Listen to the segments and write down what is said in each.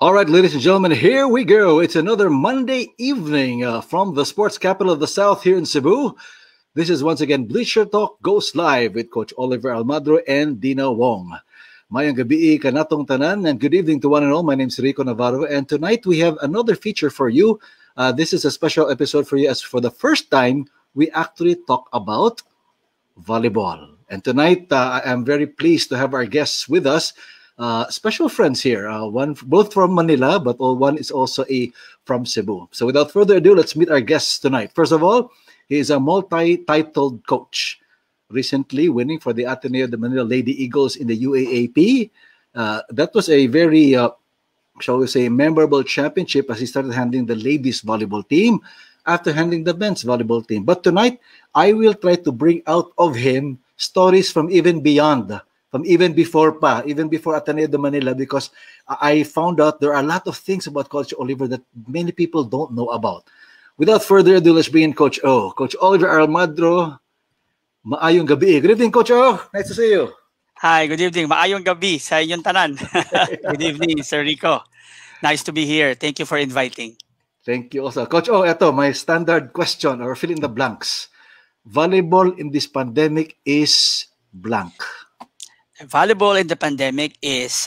All right, ladies and gentlemen, here we go. It's another Monday evening from the sports capital of the South here in Cebu. This is once again Bleacher Talk goes live with Coach Oliver Almadro and Dina Wong. Mayang gabi kanatong tanan and good evening to one and all. My name is Rico Navarro and tonight we have another feature for you. This is a special episode for you as for the first time we actually talk about volleyball. And tonight I am very pleased to have our guests with us. Special friends here, one both from Manila, but one is also from Cebu. So without further ado, let's meet our guests tonight. First of all, he is a multi-titled coach, recently winning for the Ateneo de Manila Lady Eagles in the UAAP. That was a very, shall we say, memorable championship as he started handling the ladies volleyball team after handling the men's volleyball team. But tonight, I will try to bring out of him stories from even beyond, from even before Ateneo de Manila, because I found out there are a lot of things about Coach Oliver that many people don't know about. Without further ado, let's bring in Coach O. Coach Oliver Almadro, maayong gabi. Good evening, Coach O. Nice to see you. Hi, good evening. Maayong gabi sa inyong tanan. Good evening, Sir Rico. Nice to be here. Thank you for inviting. Thank you also. Coach O, ito, my standard question or fill in the blanks. Volleyball in this pandemic is blank. Volleyball in the pandemic is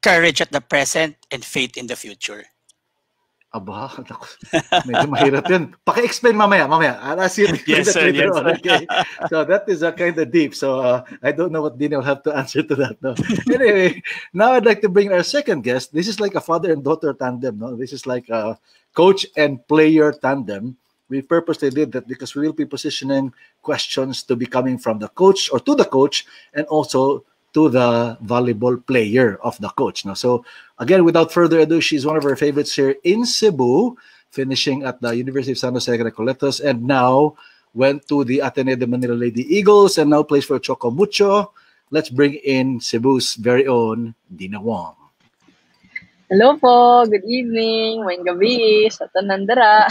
courage at the present and faith in the future. Aba, medyo mahirap yan. Paki-explain mamaya. I'll ask you Yes, sir. later on. Okay. So that is kind of deep. So I don't know what Dina will have to answer to that. No? Anyway, now I'd like to bring our second guest. This is like a father and daughter tandem. No, this is like a coach and player tandem. We purposely did that because we will be positioning questions to be coming from the coach or to the coach and also to the volleyball player of the coach. Now, so again, without further ado, she's one of our favorites here in Cebu, finishing at the University of San Jose Recoletos, and now went to the Ateneo de Manila Lady Eagles and now plays for Choco Mucho. Let's bring in Cebu's very own Dina Wong. Hello po, good evening, mayang gabi sa Tanandara.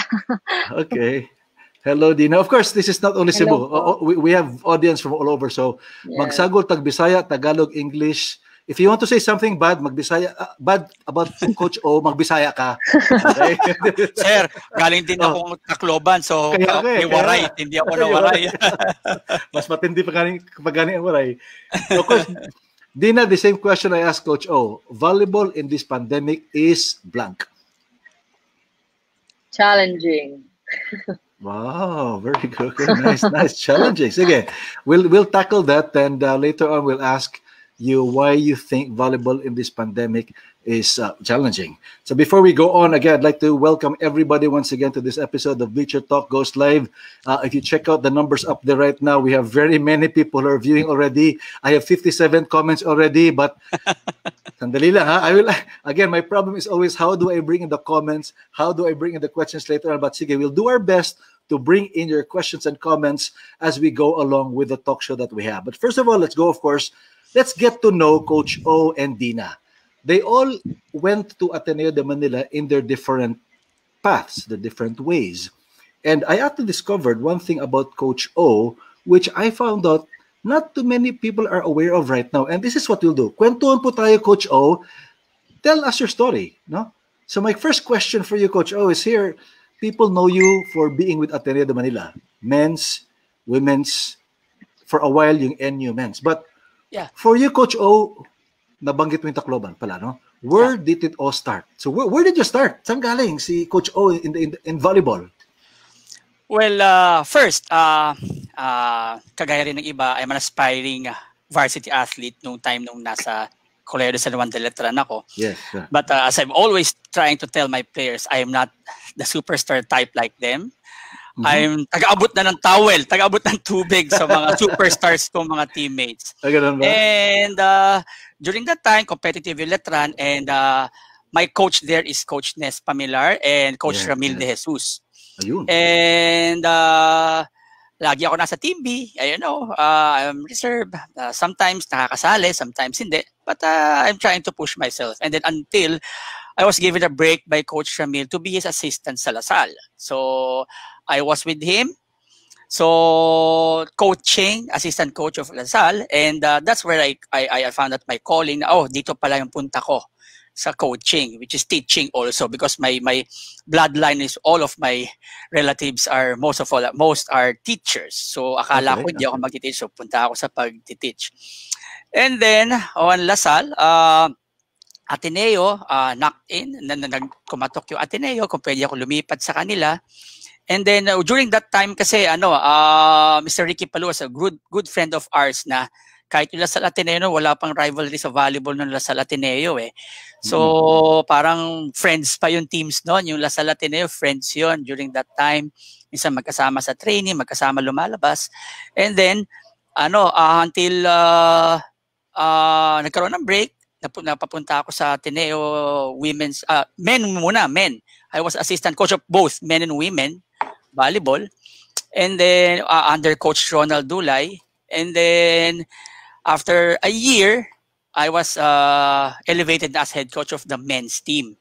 Okay. Hello, Dina. Of course, this is not only Cebu. We have audience from all over. So, magsagol tag Bisaya, Tagalog, English. If you want to say something bad, bad about Coach O, magbisaya ka. Okay? Sir, galing din akong Tacloban, so may waray, hindi ako na waray. Mas matindi pa galing ang waray. So, of course, Dina, the same question I asked Coach O. Volleyball in this pandemic is blank. Challenging. Wow, very good. Nice. Challenging. Sige, we'll tackle that, and later on we'll ask you why you think volleyball in this pandemic is challenging. So before we go on, again, I'd like to welcome everybody once again to this episode of Bleacher Talk Goes Live. If you check out the numbers up there right now, we have very many people who are viewing already. I have 57 comments already, but sandali lang, ha? I will, again, my problem is always how do I bring in the comments? How do I bring in the questions later on? But sige, we'll do our best to bring in your questions and comments as we go along with the talk show that we have. But first of all, let's get to know Coach O and Dina. They all went to Ateneo de Manila in their different paths, the different ways. And I actually discovered one thing about Coach O, which I found out not too many people are aware of right now. And this is what we'll do. Kwentuhan po tayo, Coach O. Tell us your story. No? So my first question for you, Coach O, is here. People know you for being with Ateneo de Manila. Men's, women's, for a while yung NU men's. But yeah, for you, Coach O, nabanggit mo yung Tacloban pala, no? Where did it all start? So where did you start? Saan galing si Coach O in volleyball? Well, first, kagaya rin ng iba, I'm an aspiring varsity athlete nung nasa Colegio de San Juan de Letran ako. Yes. Sir. But as I'm always trying to tell my players, I am not the superstar type like them. Mm-hmm. I'm taga-abot na ng towel, taga-abot ng tubig sa mga superstars kong mga teammates. And during that time, competitive yung Letran, and my coach there is Coach Nes Pamilar and Coach Ramil De Jesus. Ayun. And lagi ako nasa team B. I'm reserve. Sometimes nakakasali, sometimes hindi. But I'm trying to push myself. And then until I was given a break by Coach Ramil to be his assistant sa Lasal. So I was with him. So coaching, assistant coach of Lasal. And that's where I found out my calling. Oh, dito pala yung punta ko sa coaching, which is teaching also, because my bloodline is all of my relatives are most are teachers. So akala ko hindi ako magti-teach, so punta ako sa pag-teach. And then on LaSalle, Ateneo, knocked in, kumatok yung Ateneo kung pwede ako lumipat sa kanila. And then during that time kasi Mr. Ricky Palu was a good friend of ours na kahit yung LaSalle Ateneo, wala pang rivalry sa volleyball ng LaSalle Ateneo eh. So parang friends pa yung teams noon, yung LaSalle Ateneo, friends yon during that time. Minsan magkasama sa training, magkasama lumalabas. And then until nagkaroon ng break, napapunta ako sa Ateneo women's, men. I was assistant coach of both men and women volleyball. And then under Coach Ronald Dulay. And then after a year, I was elevated as head coach of the men's team.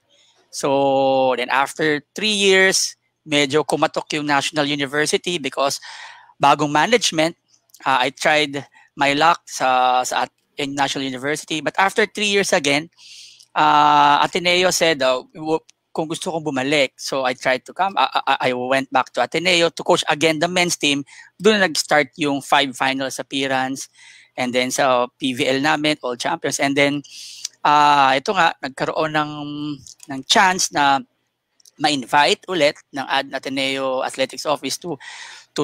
So then after 3 years, medyo kumatok yung National University because bagong management. I tried my luck in National University. But after 3 years again, Ateneo said, kung gusto kong bumalik. So I tried to come. I went back to Ateneo to coach again the men's team. Doon nag-start yung 5 finals appearance. And then sa PVL namin, all champions. And then, ito nga, nagkaroon ng chance na ma-invite ulit ng Ateneo Athletics Office to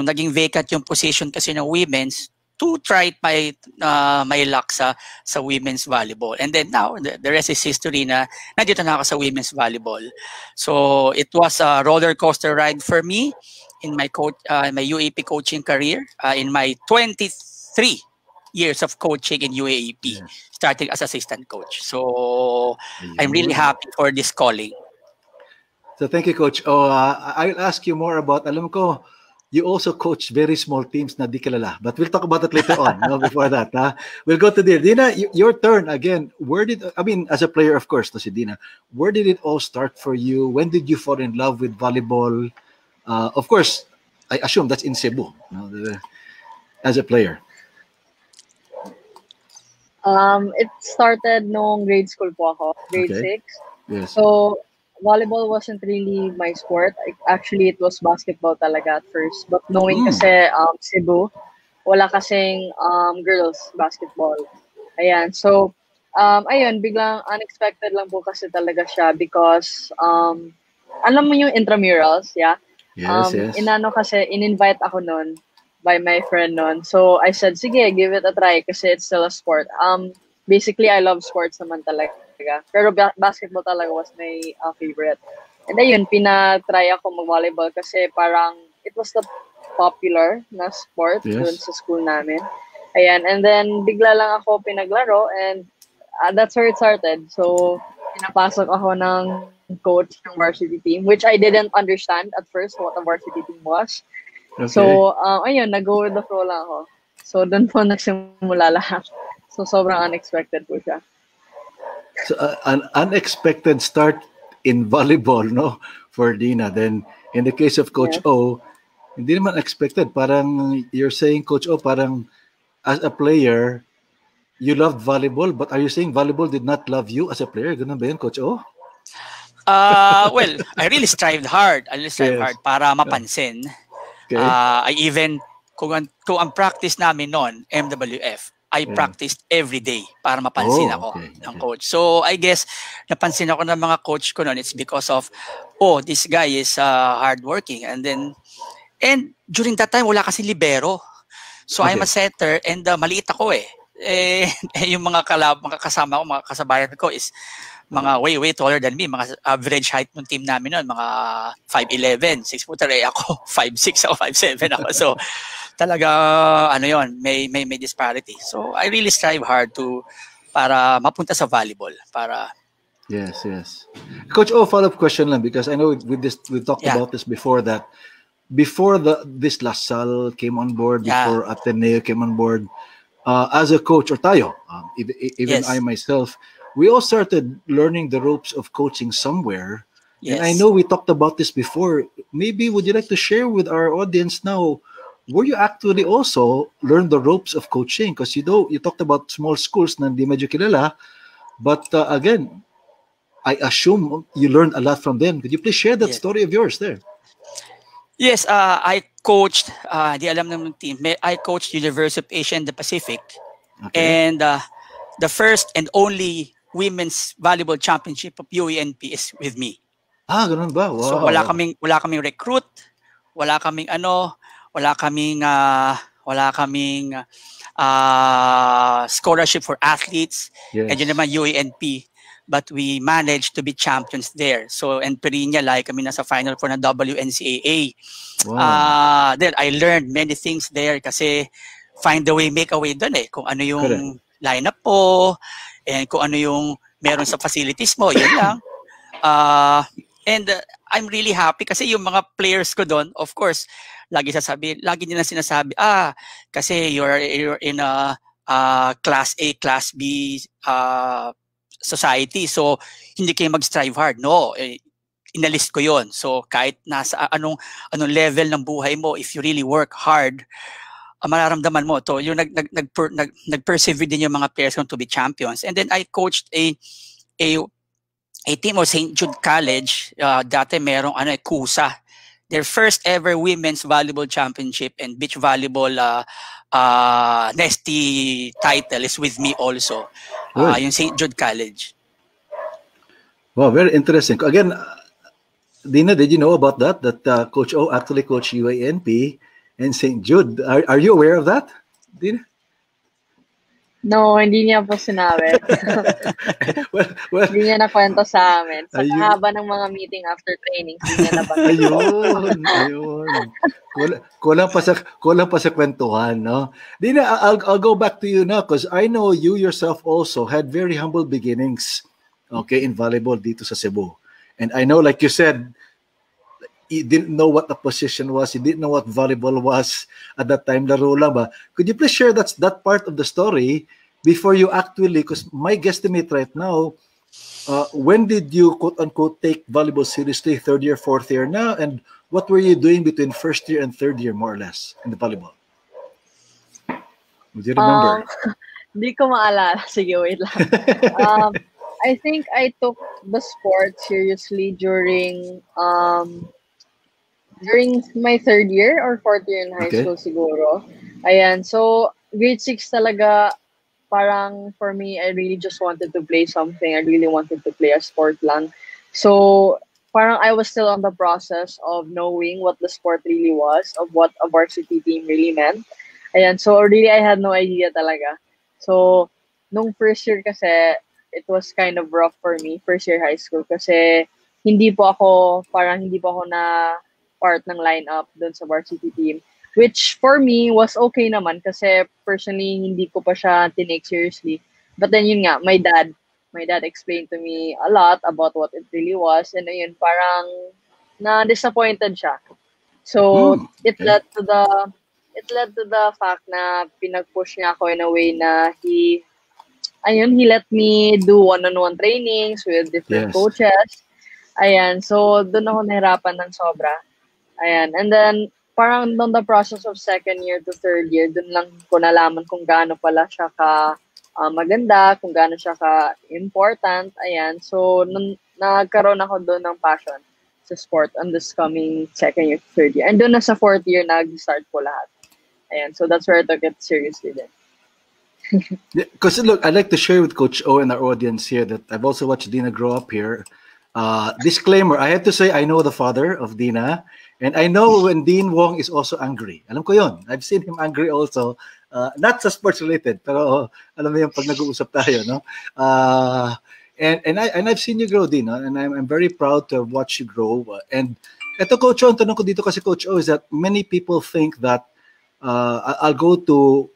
naging vacant yung position kasi ng women's to try my luck sa women's volleyball. And then now, the rest is history na nandito na ako sa women's volleyball. So it was a roller coaster ride for me in my UAP coaching career, in my 23 years of coaching in UAAP, starting as assistant coach. So I'm really happy for this calling. So thank you, Coach. I'll ask you more about, alam ko, you also coach very small teams na di kilala. But we'll talk about that later on. Before that, we'll go to Dina. Your turn again. As a player, of course, si Dina, where did it all start for you? When did you fall in love with volleyball? Of course, I assume that's in Cebu, as a player. It started nung grade school po ako, grade 6. Yes. So, volleyball wasn't really my sport. Actually, it was basketball talaga at first. But knowing kasi Cebu, wala kasing girls basketball. Ayan. So, biglang unexpected lang po kasi talaga siya because, alam mo yung intramurals, yeah? Yes. In-invite ako nun by my friend nun. So, I said, sige, give it a try kasi it's still a sport. Basically, I love sports naman talaga. Pero basketball talaga was my favorite. And ayun, pinatry ako mag-volleyball kasi parang it was the popular na sport dun sa school namin. Ayan, and then bigla lang ako pinaglaro and that's where it started. So, pinapasok ako ng coach ng varsity team, which I didn't understand at first what a varsity team was. Okay. So, nag-go with the flow lang ako. So, doon po nagsimula lahat. So, sobrang unexpected po siya. So, an unexpected start in volleyball, no? For Dina. Then, in the case of Coach O, hindi naman expected. Parang, you're saying, Coach O, parang, as a player, you loved volleyball, but are you saying volleyball did not love you as a player? Ganun ba yun, Coach O? Well, I really strived hard. Para mapansin. Okay. I even, kung ang practice namin noon, MWF, I practiced every day para mapansin ako ng coach. So, I guess, napansin ako ng mga coach ko noon, it's because of, this guy is hardworking. And during that time, wala kasi libero. So, I'm a setter and maliit ako eh. Yung mga kasama ko, mga kasabayan ko is mga way taller than me. Mga average height ng team namin noon, mga 5'11", 6', ako 5'6", ako 5'7", ako. So, talaga, may disparity. So, I really strive hard para mapunta sa volleyball. Yes. Coach O, follow-up question lang because I know we talked about this before that. Before this LaSalle came on board, before Ateneo came on board, as a coach, or tayo, even I myself, we all started learning the ropes of coaching somewhere. Yes. And I know we talked about this before. Maybe would you like to share with our audience now, where you actually also learn the ropes of coaching? Because you talked about small schools na hindi medyo kilala. But again, I assume you learned a lot from them. Could you please share that Yes. story of yours there? Yes, I coached, di alam ng team, I coached University of Asia and the Pacific. Okay. And the first and only women's volleyball championship of UANP is with me. Ganun ba? Wow. So wala kaming recruit, wala kaming scholarship for athletes. Yes. And yun naman UANP. But we managed to be champions there. So, and Perinya, like kami nasa final for ng WNCAA. Wow. Then I learned many things there kasi find a way, make a way doon eh. Kung ano yung Correct. lineup po, and kung ano yung meron sa facilities mo, yun lang. And I'm really happy kasi yung mga players ko doon, of course, lagi nila sinasabi, kasi you're in a class A, class B society, so hindi kayo mag-strive hard. No, inalist ko yon. So kahit nasa anong level ng buhay mo, if you really work hard, mararamdaman mo to. Yung nag-persevere din yung mga players to be champions. And then I coached a team of St. Jude College. Dati merong KUSA. Their first ever women's volleyball championship and beach volleyball Nesty title is with me also. Yung St. Jude College. Wow, very interesting. Again, Dina, did you know about that? That Coach O actually coached UANP and St. Jude. Are you aware of that, Dina? No, hindi niya po sinabi. well, hindi niya nakwento sa amin. Sa haba ng mga meeting after training, hindi niya nabanggit. Ayun. Kulang pa sa kwentuhan, no? Dina, I'll go back to you now because I know you yourself also had very humble beginnings, okay, in volleyball dito sa Cebu. And I know, like you said, you didn't know what the position was, you didn't know what volleyball was at that time, laro lang ba? Could you please share that part of the story before you actually, because my guesstimate right now, when did you quote-unquote take volleyball seriously? Third year, fourth year now? And what were you doing between first year and third year, more or less, in the volleyball? Would you remember? Hindi ko maalala. Sige, wait lang. I think I took the sport seriously during my third year or fourth year in high school siguro. Ayan, so grade 6 talaga, parang for me, I really just wanted to play something. I really wanted to play a sport lang. So parang I was still on the process of knowing what the sport really was, of what a varsity team really meant. Ayan, so really I had no idea talaga. So nung first year kasi, it was kind of rough for me, first year high school, kasi hindi po ako na part ng lineup dun sa varsity team, which for me was okay naman kasi personally hindi ko pa siya tinake seriously. But then yun nga, my dad explained to me a lot about what it really was, and ayun, parang na-disappointed siya. So it led to the fact na pinag-push niya ako in a way na he let me do one-on-one trainings with different coaches. Ayan, so doon ako nahirapan ng sobra. Ayan, and then parang on the process of second year to third year, doon lang ko nalaman kung gaano pala siya ka maganda, kung gaano siya ka important. Ayan, so nagkaroon ako doon ng passion sa sport on this coming second year to third year. And doon na sa fourth year, nag-start po lahat. Ayan, so that's where I took it seriously then. Because look, I'd like to share with Coach O and our audience here that I've also watched Dina grow up here. Disclaimer, I have to say I know the father of Dina, and I know when Dean Wong is also angry. Alam ko yun. I've seen him angry also. Not sa sports related, pero alam mo yung pag nag-uusap tayo, no? And I've seen you grow, Dean, and I'm very proud to watch you grow. And ito, Coach O, ang tanong ko dito kasi, Coach O, is that many people think that I'll go to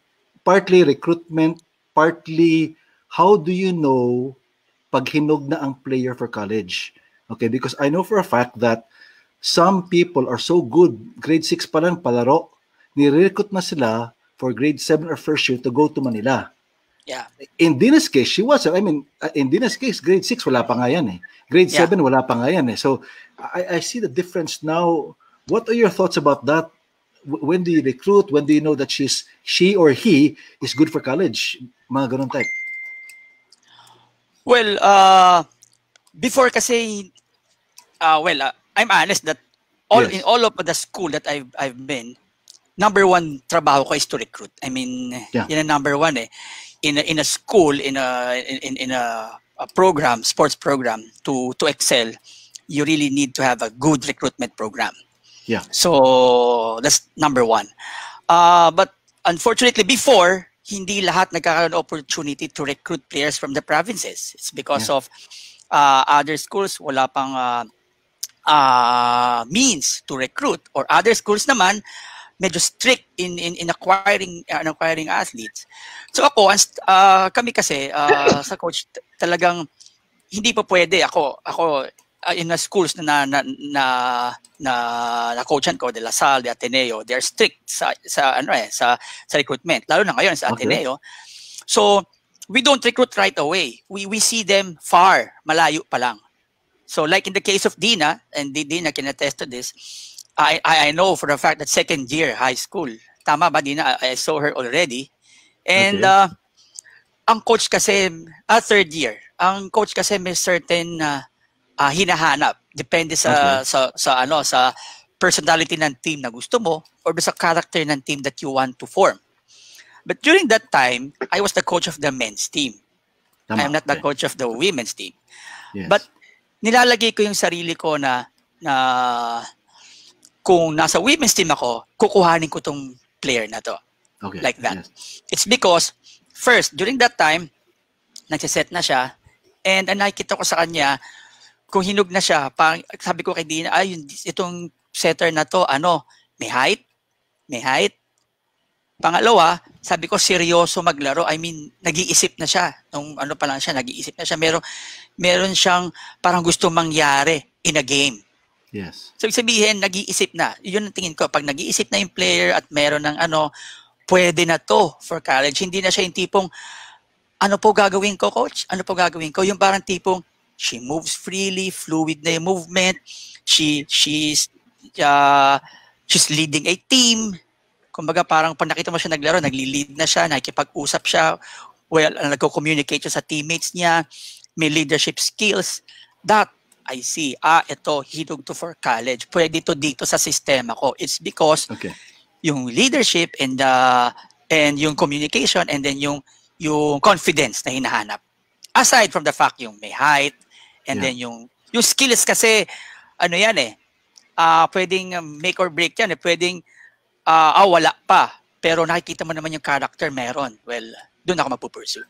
partly recruitment, partly how do you know pag hinog na ang player for college? Okay, because I know for a fact that some people are so good, grade 6 pa lang palaro, nire-recruit na sila for grade 7 or first year to go to Manila. Yeah. In Dina's case, she was, in Dina's case, grade 6 wala pa nga yan eh. Grade 7 wala pa nga yan eh. So I see the difference now. What are your thoughts about that? When do you recruit? When do you know that she or he is good for college? Mga ganun type. Well, Before kasi, I'm honest that in all of the school that I've been, number one trabaho ko is to recruit. I mean, yun ang number one eh. In a school, in a program, sports program, to excel, you really need to have a good recruitment program. Yeah. So that's number one. But unfortunately, before, hindi lahat nagkakaroon ng opportunity to recruit players from the provinces. It's because of other schools wala pang means to recruit, or other schools naman medyo strict in acquiring athletes. So ako, kami kasi sa coach talagang hindi pa pwede ako in the schools na coachan ko, de La Salle, de Ateneo, they're strict sa recruitment, lalo na ngayon sa Ateneo. So we don't recruit right away. We see them far, malayo pa lang. So like in the case of Dina, and Dina can attest to this, I know for a fact that second year high school, tama ba Dina? I saw her already. And ang coach kasi, third year, ang coach kasi may certain hinahanap, depende sa personality ng team na gusto mo, or sa character ng team that you want to form. But during that time, I was the coach of the men's team. I am not the coach of the women's team. Yes. But nilalagay ko yung sarili ko na kung nasa women's team ako, kukuhanin ko tong player na to. Okay. Like that. Yes. It's because, first, during that time, nagsiset na siya, and nakikita ko sa kanya, kung hinog na siya, sabi ko kay Dina, itong setter na to, may height. Pangalawa, sabi ko, seryoso maglaro. I mean, nag-iisip na siya. Nag-iisip na siya. Meron siyang parang gusto mangyari in a game. Yes. So, sabihin, nag-iisip na. Yun ang tingin ko. Pag nag-iisip na yung player at meron ng pwede na to for college. Hindi na siya yung tipong, ano po gagawin ko, coach? Ano po gagawin ko? Yung parang tipong, she moves freely, fluid na yung movement. She's leading a team. Kumbaga parang pag nakita mo siya naglaro, nagli-lead na siya, nakikipag-usap siya, nagko-communicate siya sa teammates niya, may leadership skills. That, I see, ito, hinog to for college. Pwede to dito sa sistema ko. It's because yung leadership and yung communication and then yung confidence na hinahanap. Aside from the fact yung may height, and then yung skills kasi, pwedeng make or break yan. Pwedeng, wala pa. Pero nakikita mo naman yung character meron. Well, doon ako mapupursue.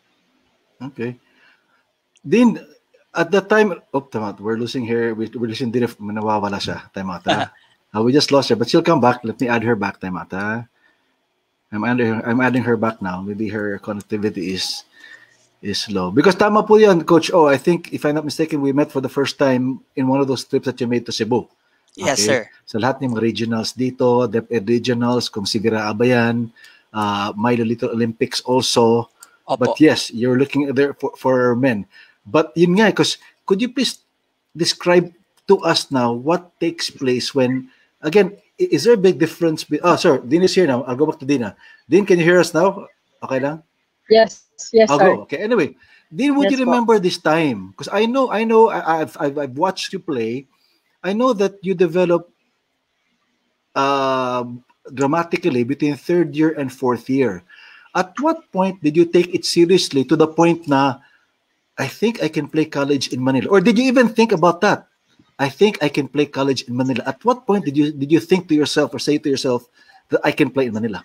Okay. Din, at that time, we're losing her. We're losing Din, nawawala siya. Time out. We just lost her, but she'll come back. Let me add her back. Time out. I'm adding her back now. Maybe her connectivity is low. Because tama po yan, Coach O. I think, if I'm not mistaken, we met for the first time in one of those trips that you made to Cebu. Yes, sir. Sa lahat ng mga regionals dito, DepEd regionals, kung Sigira Abayan, Milo Little Olympics also. Opo. But yes, you're looking there for men. But yun nga, because could you please describe to us now what takes place when, again, is there a big difference? Sir, Din is here now. I'll go back to Dina. Din, can you hear us now? Okay lang? Yes, I'll sir. go. Okay, anyway. Din, would you remember this time? Because I know, I've watched you play. I know that you develop dramatically between third year and fourth year. At what point did you take it seriously to the point na, I think I can play college in Manila? Or did you even think about that? I think I can play college in Manila. At what point did you think to yourself or say to yourself that I can play in Manila?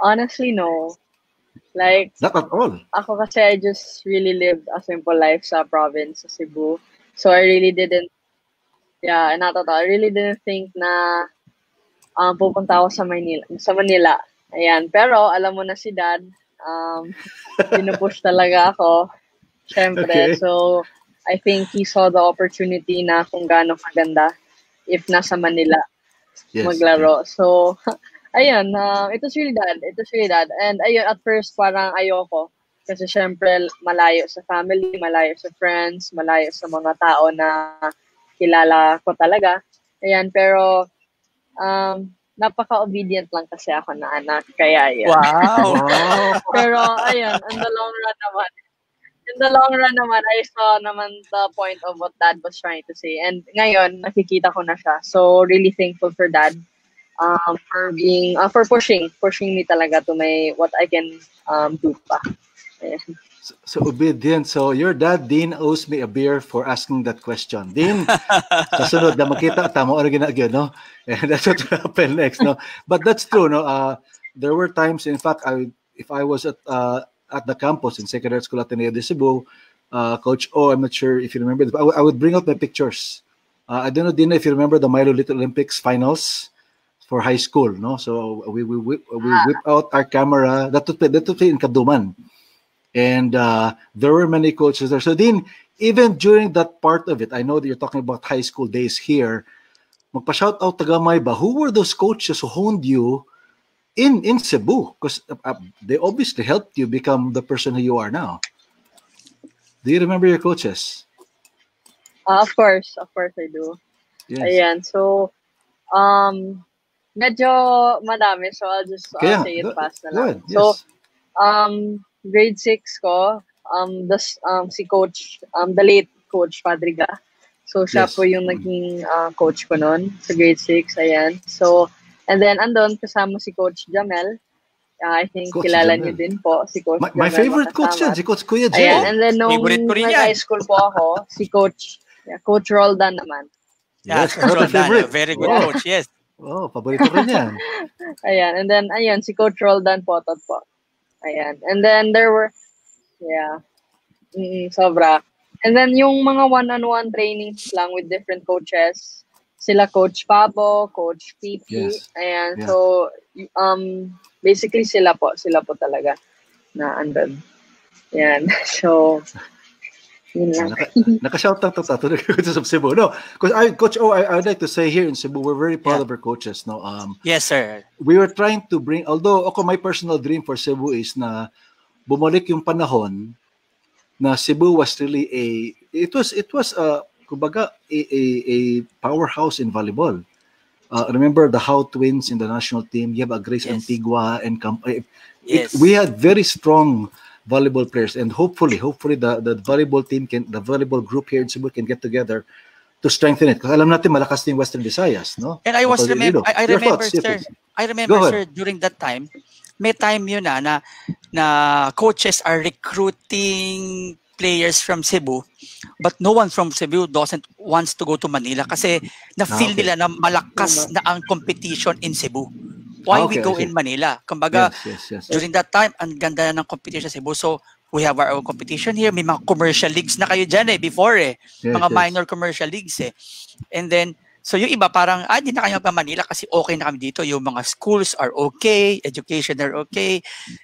Honestly, no. Like, not at all. Ako kasi I just really lived a simple life sa province, sa Cebu. So I really didn't, not at all. I really didn't think na pupunta ako sa Manila. Ayan. Pero alam mo na si Dad, pinupush talaga ako. Syempre. Okay. So I think he saw the opportunity na kung gaano kaganda if nasa Manila maglaro. So ayun, it was really that. And ayun, at first, parang ayoko. Kasi syempre, malayo sa family, malayo sa friends, malayo sa mga tao na kilala ko talaga. Ayan, pero napaka-obedient lang kasi ako na anak. Kaya yan. Wow. Pero ayun, in the long run naman, I saw naman the point of what Dad was trying to say. And ngayon, nakikita ko na siya. So, really thankful for Dad. For pushing me talaga to what I can do pa. Ayan. So obedient. So your dad, Dean, owes me a beer for asking that question. Dean, kasunod na makita, tama or ginagyo, no? And that's what will happen next, no? But that's true, no? There were times, in fact, if I was at the campus in Secondary School Ateneo de Cebu, Coach O, I'm not sure if you remember this, but I would bring out my pictures. I don't know, Dean, if you remember the Milo Little Olympics finals for high school, no? So we whip out our camera. That would be in Kaduman. And there were many coaches there. So, Dean, even during that part of it, I know that you're talking about high school days here. Magpa-shout out tagamay ba? Who were those coaches who honed you in Cebu? Because they obviously helped you become the person who you are now. Do you remember your coaches? Of course I do. Yes. Ayan, so medyo madami, so I'll just say it fast na lang. Yes. So grade 6 ko, si coach, the late coach Padriga. So siya po yung naging coach ko noon sa grade 6, ayan. So, and then andon kasama si Coach Jamel. I think Coach kilala niyo din po si Coach Jamel. My favorite coach yan, si Coach Kuya Jay. Ayan, and then nung high school po ako, si Coach Roldan naman. Yes, Coach Roldan, very good coach, yes. Oh, paborito rin yan. Ayan, and then si Coach Roldan po. Ayan. And then there were, sobra. And then yung mga one-on-one trainings lang with different coaches, sila Coach Pabo, Coach Pipi. Yes. Ayan. Yeah. So, basically sila po talaga na andun. Ayan. So, yun lang. Naka-shout out to the coaches of Cebu. No, because Coach O, I would like to say here in Cebu, we're very proud of our coaches. No, yes, sir. We were trying to bring, although my personal dream for Cebu is na bumalik yung panahon na Cebu was really kumbaga a powerhouse in volleyball. Remember the How twins in the national team? You have a Grace Antigua and we had very strong volleyball players, and hopefully the volleyball team the volleyball group here in Cebu can get together to strengthen it. Because alam natin malakas din Western Visayas, no? And I remember, sir, during that time, may time yun na coaches are recruiting players from Cebu, but no one from Cebu wants to go to Manila kasi na-feel nila na malakas na ang competition in Cebu. Why we go in Manila? Kumbaga, yes. During that time, ang ganda na ng competition sa Cebu. So, we have our own competition here. May mga commercial leagues na kayo dyan before mga minor commercial leagues And then, so yung iba parang, di na kayo Manila kasi okay na kami dito. Yung mga schools are okay, education are okay,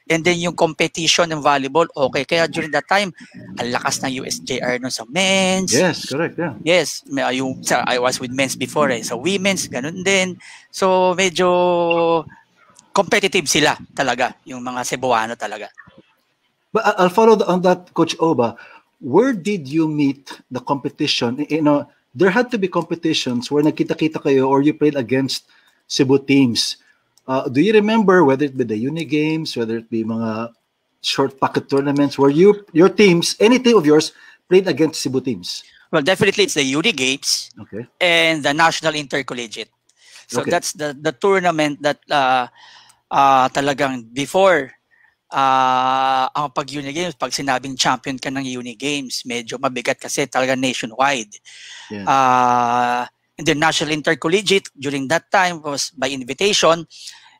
and then yung competition ng volleyball, okay. Kaya during that time, ang lakas ng USJR nun sa men's. Yes, correct, yeah. Yes, I was with men's before so women's, ganun din. So medyo competitive sila talaga, yung mga Cebuano talaga. But I'll follow on that, Coach Oba. Where did you meet the competition? There had to be competitions where nakita-kita kayo or you played against Cebu teams. Do you remember whether it be the uni games, whether it be mga short pocket tournaments where your teams, any team of yours, played against Cebu teams? Well, definitely it's the uni games and the national intercollegiate. So that's the tournament that talagang before ang pag-uni games, pag sinabing champion ka ng uni games, medyo mabigat kasi talaga nationwide. And the national intercollegiate during that time was by invitation,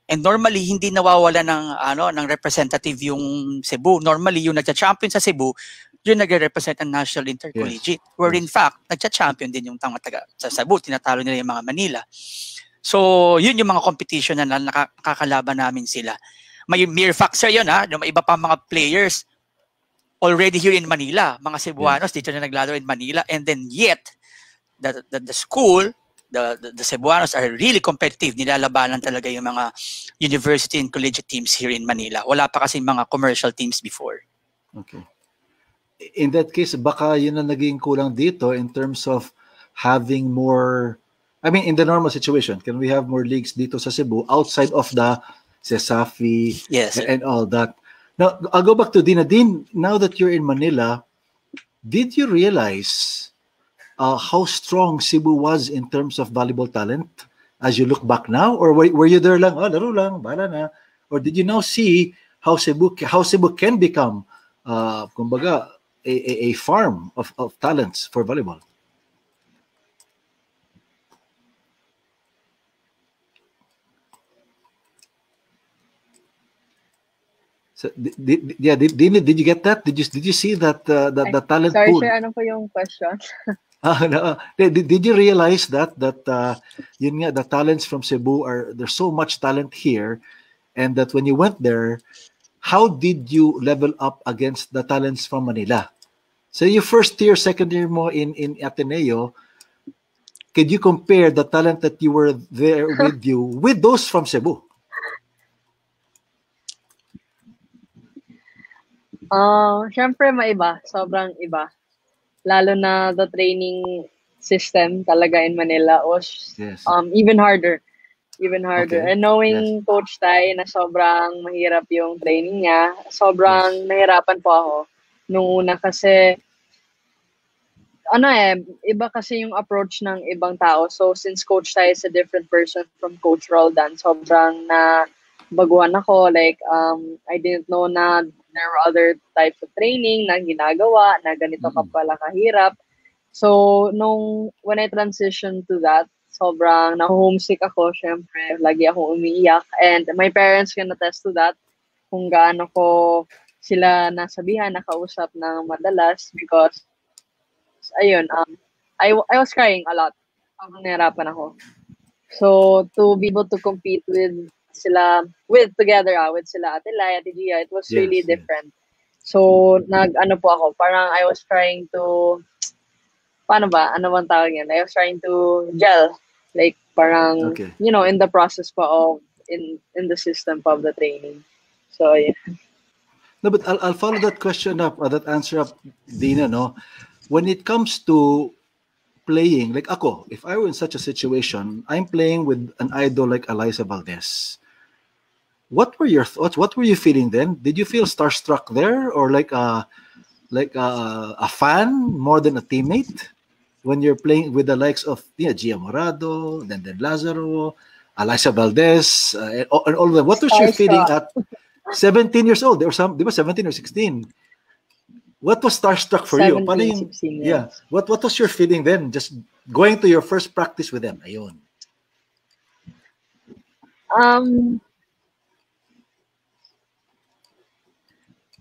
and normally hindi nawawala ng representative yung Cebu. Normally yung nagcha-champion sa Cebu, yung nagre-represent ang national intercollegiate, where in fact nagcha-champion din yung taga sa Cebu, tinatalo nila yung mga Manila. So yun yung mga competition na nakakalaban namin sila. May mere factor yun may iba pa mga players already here in Manila, mga Cebuanos dito na naglaro in Manila, and then yet the school, the Cebuanos are really competitive. Nilalabanan talaga yung mga university and collegiate teams here in Manila. Wala pa kasi mga commercial teams before. Okay. In that case, baka yun ang naging kulang dito in terms of having more I mean, in the normal situation, can we have more leagues dito sa Cebu outside of the CESAFI Yes, sir. and all that? Now, I'll go back to Dina. Dean, now that you're in Manila, did you realize how strong Cebu was in terms of volleyball talent as you look back now? Or were you there lang, laro lang, bahala na? Or did you now see how Cebu can become, kumbaga, a farm of talents for volleyball? So, did you get that? Did you see that the talent Sorry, pool? sir, ano po yung question? No, did you realize that yun nga, the talents from Cebu there's so much talent here, and that when you went there, how did you level up against the talents from Manila? So your first year, second year mo in Ateneo, could you compare the talent that you were there with you with those from Cebu? Syempre maiba, sobrang iba. Lalo na the training system talaga in Manila was Yes. even harder. Even harder. Okay. And knowing Coach Tai na sobrang mahirap yung training niya, sobrang nahirapan po ako nung una kasi iba kasi yung approach ng ibang tao. So since Coach Tai is a different person from Coach Roldan, sobrang na baguhan ako. Like, I didn't know na there were other types of training na ginagawa, na ganito ka pala kahirap. So, when I transitioned to that, sobrang na-homesick ako, syempre. Lagi akong umiiyak. And my parents can attest to that, kung gaano ko sila nasabihan, nakausap ng madalas because, ayun, I was crying a lot. Nahirapan ako. So, to be able to compete with sila Ate Lai, Ate Gia, it was really different. So, po ako, parang I was trying to, paano ba? Ano bang tawag yan? I was trying to gel. Like, parang, in the process pa of, in the system of the training. So, yeah. No, but I'll follow that question up, that answer up, Dina, no? When it comes to playing, like ako, if I were in such a situation, I'm playing with an idol like Eliza Valdez. What were your thoughts? What were you feeling then? Did you feel starstruck there, or like a fan more than a teammate when you're playing with the likes of Gia Morado, then Lazaro, Eliza Valdez, and all of them? What was your feeling at 17 years old? Or 17 or 16? What was starstruck for you? 16, yeah. What was your feeling then? Just going to your first practice with them. Ayun.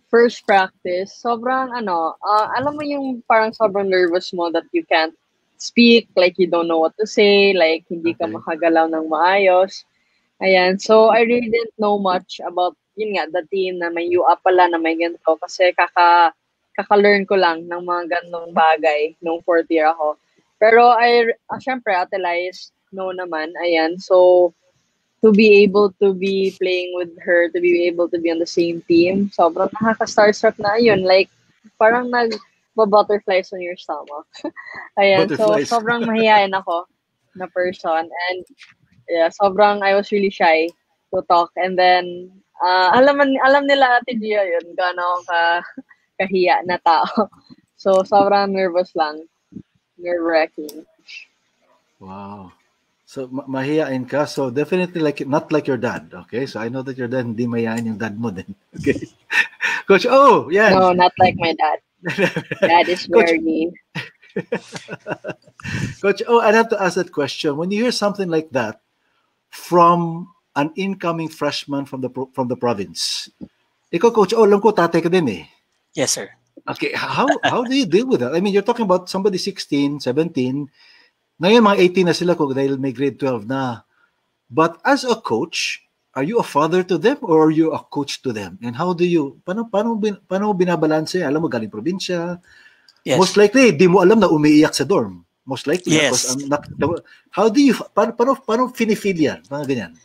First practice, sobrang alam mo yung parang sobrang nervous mo that you can't speak, like you don't know what to say, like hindi ka makagalaw ng maayos. Ayan, so I really didn't know much about, yun nga, the team na may UA pala na may ganito kasi kaka-learn ko lang ng mga ganong bagay nung fourth year ako. Pero syempre, Ate Lai is no naman, ayan, so to be able to be playing with her, to be able to be on the same team, sobrang nakaka-starstruck na yun. Like, parang nag-butterflies on your stomach. Ayan, so sobrang mahihayin ako na person. And yeah, I was really shy to talk. And then, alam nila Ate Gia yun, gaano kahiya na tao. So, sobrang nervous lang. Nerve-wracking. Wow. So, mahihain ka. So, definitely not like your dad. Okay? So, I know that your dad hindi mahihain yung dad mo din. Okay? Coach O, yeah. No, not like my dad. Dad is very... Coach O, I have to ask that question. When you hear something like that from an incoming freshman from the province, ikaw, Coach O, alam ko tatay ka din eh. Yes, sir. Okay, how do you deal with that? I mean, you're talking about somebody 16, 17, ngayon, mga 18 na sila kung dahil may grade 12 na. But as a coach, are you a father to them or are you a coach to them? And how do you, paano binabalanse? Alam mo, galing probinsya. Yes. Most likely, di mo alam na umiiyak sa dorm. Most likely. Yes. How do you, paano finifeel yan? Mga ganyan.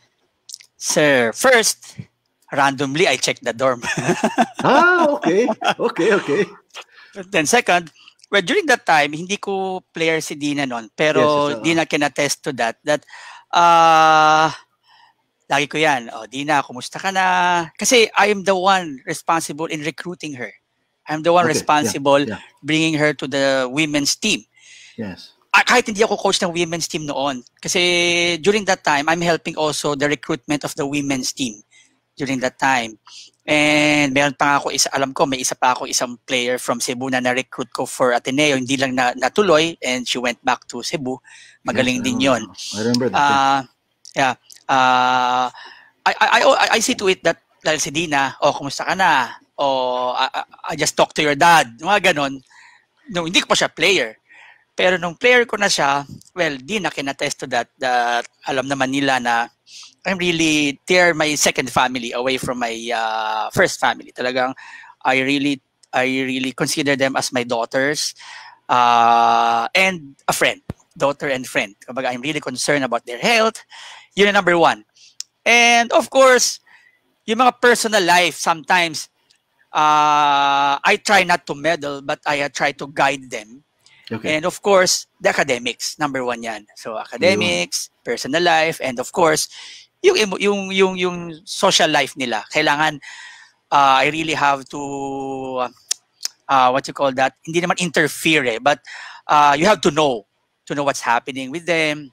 Sir, first, randomly, I check the dorm. Okay. Then second, Well, during that time, hindi ko player si Dina noon. Pero Yes, Dina can attest to that. Uh, lagi ko yan, Dina, kumusta ka na? Kasi I am the one responsible in recruiting her. I'm the one Okay, responsible yeah. bringing her to the women's team. Yes. Kahit hindi ako coach ng women's team noon. Kasi during that time, I'm helping also the recruitment of the women's team during that time. And meron pa ako alam ko, may isa pa ako isang player from Cebu na na-recruit ko for Ateneo. Hindi lang natuloy and she went back to Cebu. Magaling Yes, din yon. I remember that. Yeah. I see to it that dahil si Dina, kumusta ka na? I just talk to your dad. Mga ganon. No, hindi ko pa siya player. Pero nung player ko na siya, well, Dina can attest to that alam naman nila na I'm really, they're my second family away from my first family. Talagang, I really consider them as my daughters and a friend. Daughter and friend. Kumbaga, I'm really concerned about their health. Yun ang number one. And of course, yung mga personal life, sometimes, I try not to meddle, but I try to guide them. Okay. And of course, the academics, number one yan. So academics, personal life, and of course, yung social life nila. Kailangan, I really have to, what you call that, hindi naman interfere but you have to know what's happening with them.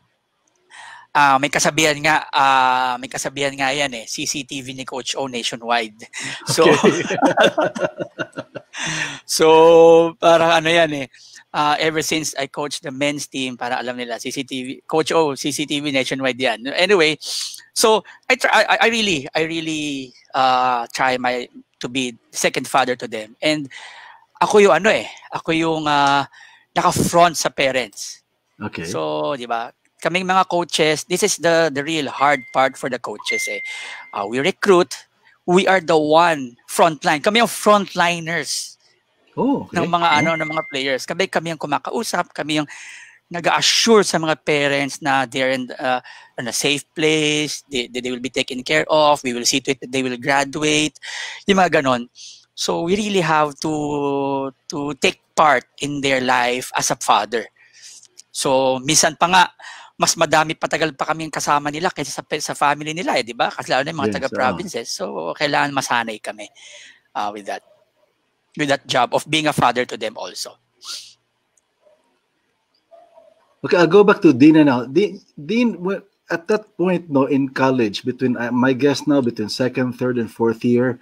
May kasabihan nga yan CCTV ni Coach O nationwide. So, so parang yan ever since I coached the men's team, para alam nila, CCTV, Coach O, CCTV nationwide yan. Anyway, so I really try to be second father to them. And ako yung naka-front sa parents. Okay. So, di ba? Kaming mga coaches, this is the real hard part for the coaches we recruit, we are the one frontline. Kami yung frontliners. Okay. Ng mga players. Kami yung kumakausap, kami yung nag-assure sa mga parents na they're in a safe place, they will be taken care of, we will see to it that they will graduate, yung mga ganon. So we really have to take part in their life as a father. So minsan pa nga, mas madami patagal pa kami kasama nila kaysa sa family nila di ba? Kasi lalo na yung mga taga-provinces. So kailangan masanay kami with that job of being a father to them also. Okay, I'll go back to Dina now. Dean, at that point, in college, between my guess now, between second, third, and fourth year,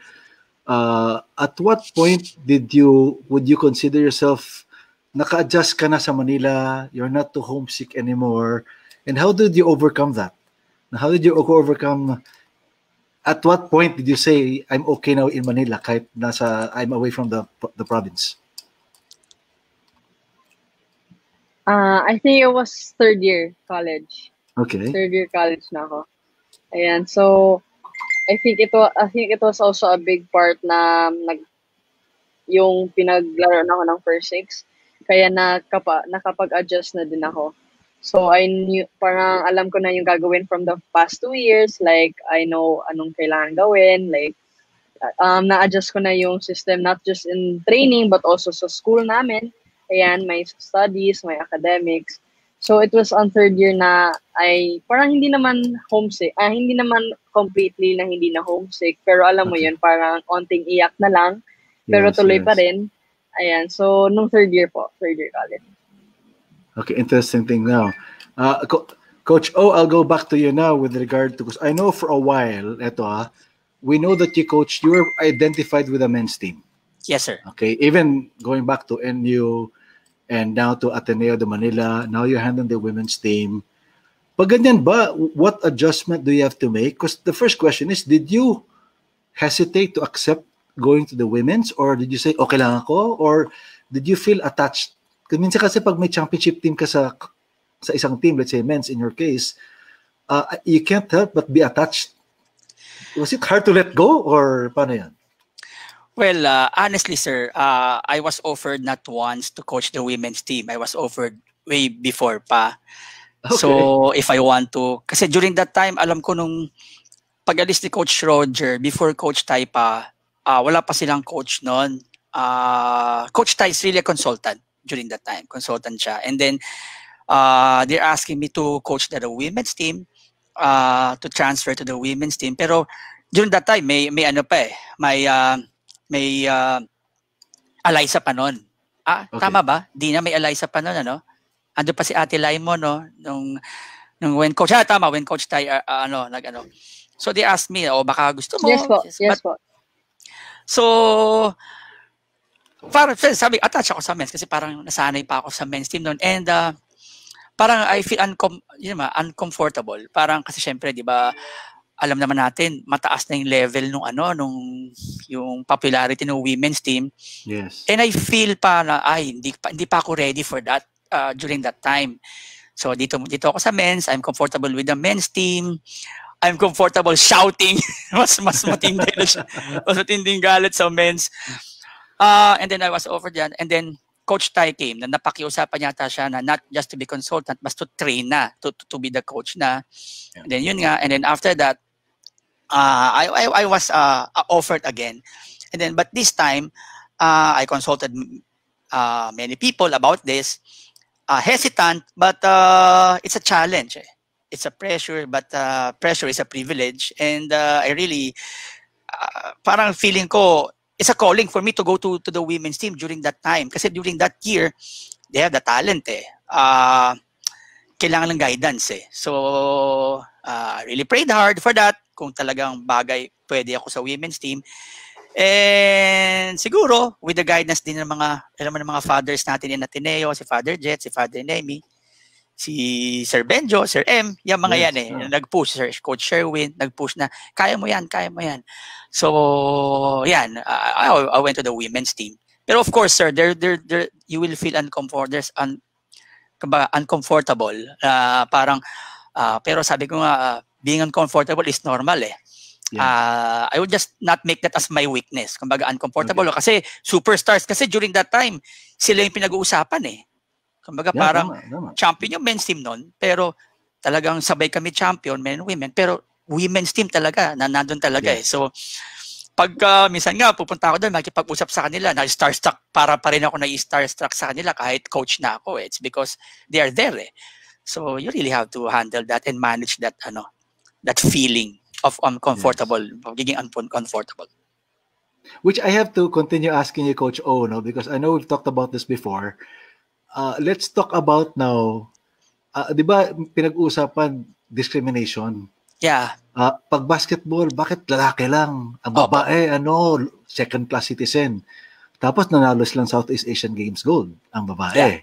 at what point would you consider yourself naka-adjust ka na sa Manila? You're not too homesick anymore, and how did you overcome that? How did you overcome? At what point did you say, I'm okay now in Manila, kahit I'm away from the province? I think it was third year college. Okay. Third year college na ako. Ayan, so I think it was also a big part na yung pinaglaro na ako ng first six. Kaya nakapag-adjust na din ako. So I knew, parang alam ko na yung gagawin from the past 2 years. Like, I know anong kailangan gawin. Like, na-adjust ko na yung system, not just in training, but also sa school namin. Ayan, my studies, my academics. So it was on third year na parang hindi naman homesick. Hindi naman completely na hindi na homesick. Pero alam mo yun, parang onting iyak na lang. Pero tuloy pa rin. Ayan, so nung third year college. Okay, interesting thing now. Coach O, I'll go back to you now with regard to, because I know for a while, we know that you were identified with the men's team. Yes, sir. Okay, even going back to NU and now to Ateneo de Manila, now you're handling the women's team. Pag ganyan ba, what adjustment do you have to make? Because the first question is, did you hesitate to accept going to the women's, or did you say, okay lang ako? Or did you feel attached? Kasi minsan kasi pag may championship team ka sa isang team, let's say men's in your case, you can't help but be attached. Was it hard to let go, or paano yan? Well, honestly, sir, I was offered not once to coach the women's team. I was offered way before pa. Okay. So, if I want to, kasi during that time, alam ko nung pag-alis ni Coach Roger, before Coach Tai pa, wala pa silang coach noon. Coach Tai is really a consultant during that time. Consultant siya. And then, they're asking me to coach the women's team, to transfer to the women's team. Pero during that time, may ano pa eh. May Eliza pa nun. Okay. Tama ba? Di na may Eliza pa nun, ano? Ando pa si Ate Laimo, no? Nung when coach, tama, when coach tayo, nag-ano. So they asked me, baka gusto mo. Yes po, yes po. So, parang sabi, attach ako sa men's kasi parang nasanay pa ako sa men's team noon. And parang I feel uncomfortable. Parang kasi syempre, di ba, alam naman natin, mataas na yung level yung popularity ng women's team. Yes. And I feel pa na, hindi pa ako ready for that during that time. So dito ako sa men's, I'm comfortable with the men's team. I'm comfortable shouting. mas matinding galit sa men's. And then I was over dyan. And then Coach Tai came, na napakiusapan yata siya na not just to be consultant, but to train na, to be the coach na. Yeah. And then yun nga. And then after that, I was offered again. And then, but this time, I consulted many people about this. Hesitant, but it's a challenge. It's a pressure, but pressure is a privilege. And I really, parang feeling ko, it's a calling for me to go to the women's team during that time. Kasi during that year, they have the talent eh. Kailangan ng guidance eh. So, really prayed hard for that. Kung talagang bagay, pwede ako sa women's team. And siguro, with the guidance din ng mga fathers natin in Ateneo, si Father Jet, si Father Nemi, si Sir Benjo, Sir M, yung mga yan eh. Nag-push, Coach Sherwin, nag-push na, kaya mo yan. So, yan, I went to the women's team. Pero of course, sir, there you will feel uncomfortable. Pero sabi ko nga, being uncomfortable is normal eh. Yeah. I would just not make that as my weakness. Kumbaga uncomfortable. Okay. Kasi superstars, kasi during that time, sila yung pinag-uusapan eh. Kumbaga parang champion yung men's team nun, pero talagang sabay kami champion, men and women, pero women's team talaga, nandun talaga eh. So, pag minsan nga, pupunta ako doon, makikipag-usap sa kanila, na-starstruck, para pa rin ako na-starstruck sa kanila kahit coach na ako. It's because they are there eh. So, you really have to handle that and manage that, that feeling of uncomfortable, pagiging uncomfortable. Which I have to continue asking you, Coach O, no? Because I know we've talked about this before. Let's talk about now, di ba pinag-uusapan discrimination? Yeah. Pag basketball, bakit lalaki lang? Ang babae, second class citizen. Tapos nanalo silang Southeast Asian Games gold, ang babae. Yeah.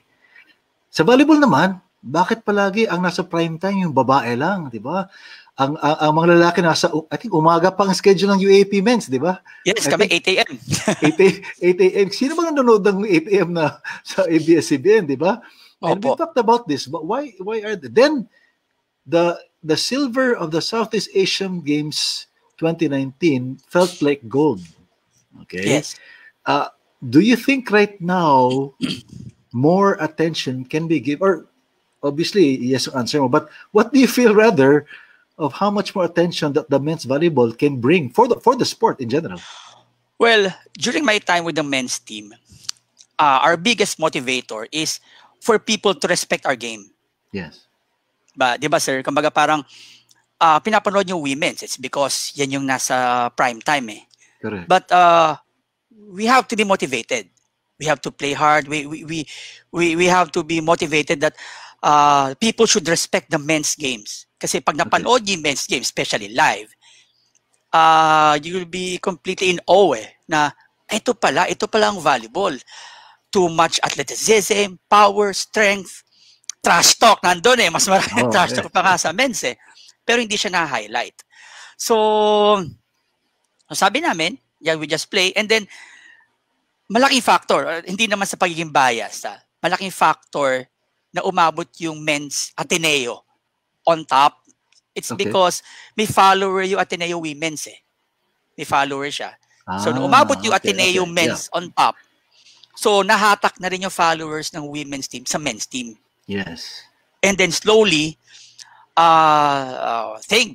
Sa volleyball naman, bakit palagi ang nasa prime time yung babae lang, di ba? Ang mga lalaki nasa, I think, umaga pa ang schedule ng UAP men's, di ba? Yes, kami 8 a.m. 8 a.m. Sino bang nanonood ng 8 a.m. na sa ABS-CBN, di ba? And we talked about this, but why are they? Then, the silver of the Southeast Asian Games 2019 felt like gold. Okay? Yes. Do you think right now more attention can be given? Or, obviously, yes, answer mo. But what do you feel rather of how much more attention that the men's volleyball can bring for the sport in general? Well, during my time with the men's team, our biggest motivator is for people to respect our game. Yes. Di ba sir? Kumbaga parang pinapanood yung women's. It's because yan yung nasa prime time eh. Correct. But we have to be motivated. We have to play hard. We have to be motivated that people should respect the men's games. Kasi pag napanood yung men's games, especially live, you will be completely in awe na ito pala ang volleyball. Too much athleticism, power, strength, trash talk nandun eh. Mas maraming trash talk pa nga sa men's eh. Pero hindi siya na-highlight. So, sabi namin, we just play. And then, malaking factor, hindi naman sa pagiging bias, malaking factor na umabot yung men's Ateneo on top. It's because may follower yung Ateneo women's eh. May follower siya. So, nung umabot yung Ateneo men's on top, so nahatak na rin yung followers ng women's team sa men's team. Yes. And then slowly,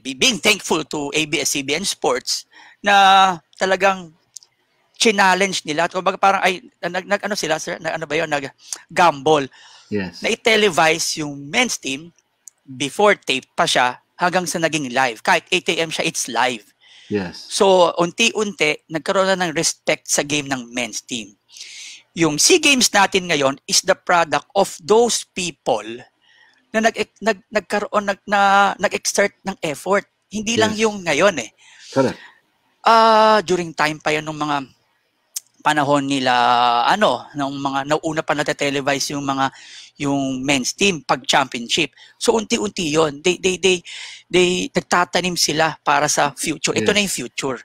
being thankful to ABS-CBN Sports na talagang challenge nila. Kumbaga parang ay ano sila sir, ano ba 'yon, nag-gamble. Yes. Na i-televise yung men's team before tape pa siya hanggang sa naging live. Kahit 8 AM siya, it's live. Yes. So, unti-unti, nagkaroon na ng respect sa game ng men's team. Yung SEA Games natin ngayon is the product of those people na nagkaroon, nag-exert ng effort. Hindi lang yung ngayon eh. Correct. During time pa yan ng mga panahon nila, nung mga nauna pa na-televise yung men's team pag championship. So unti-unti yon, they nagtatanim sila para sa future. Ito na yung future.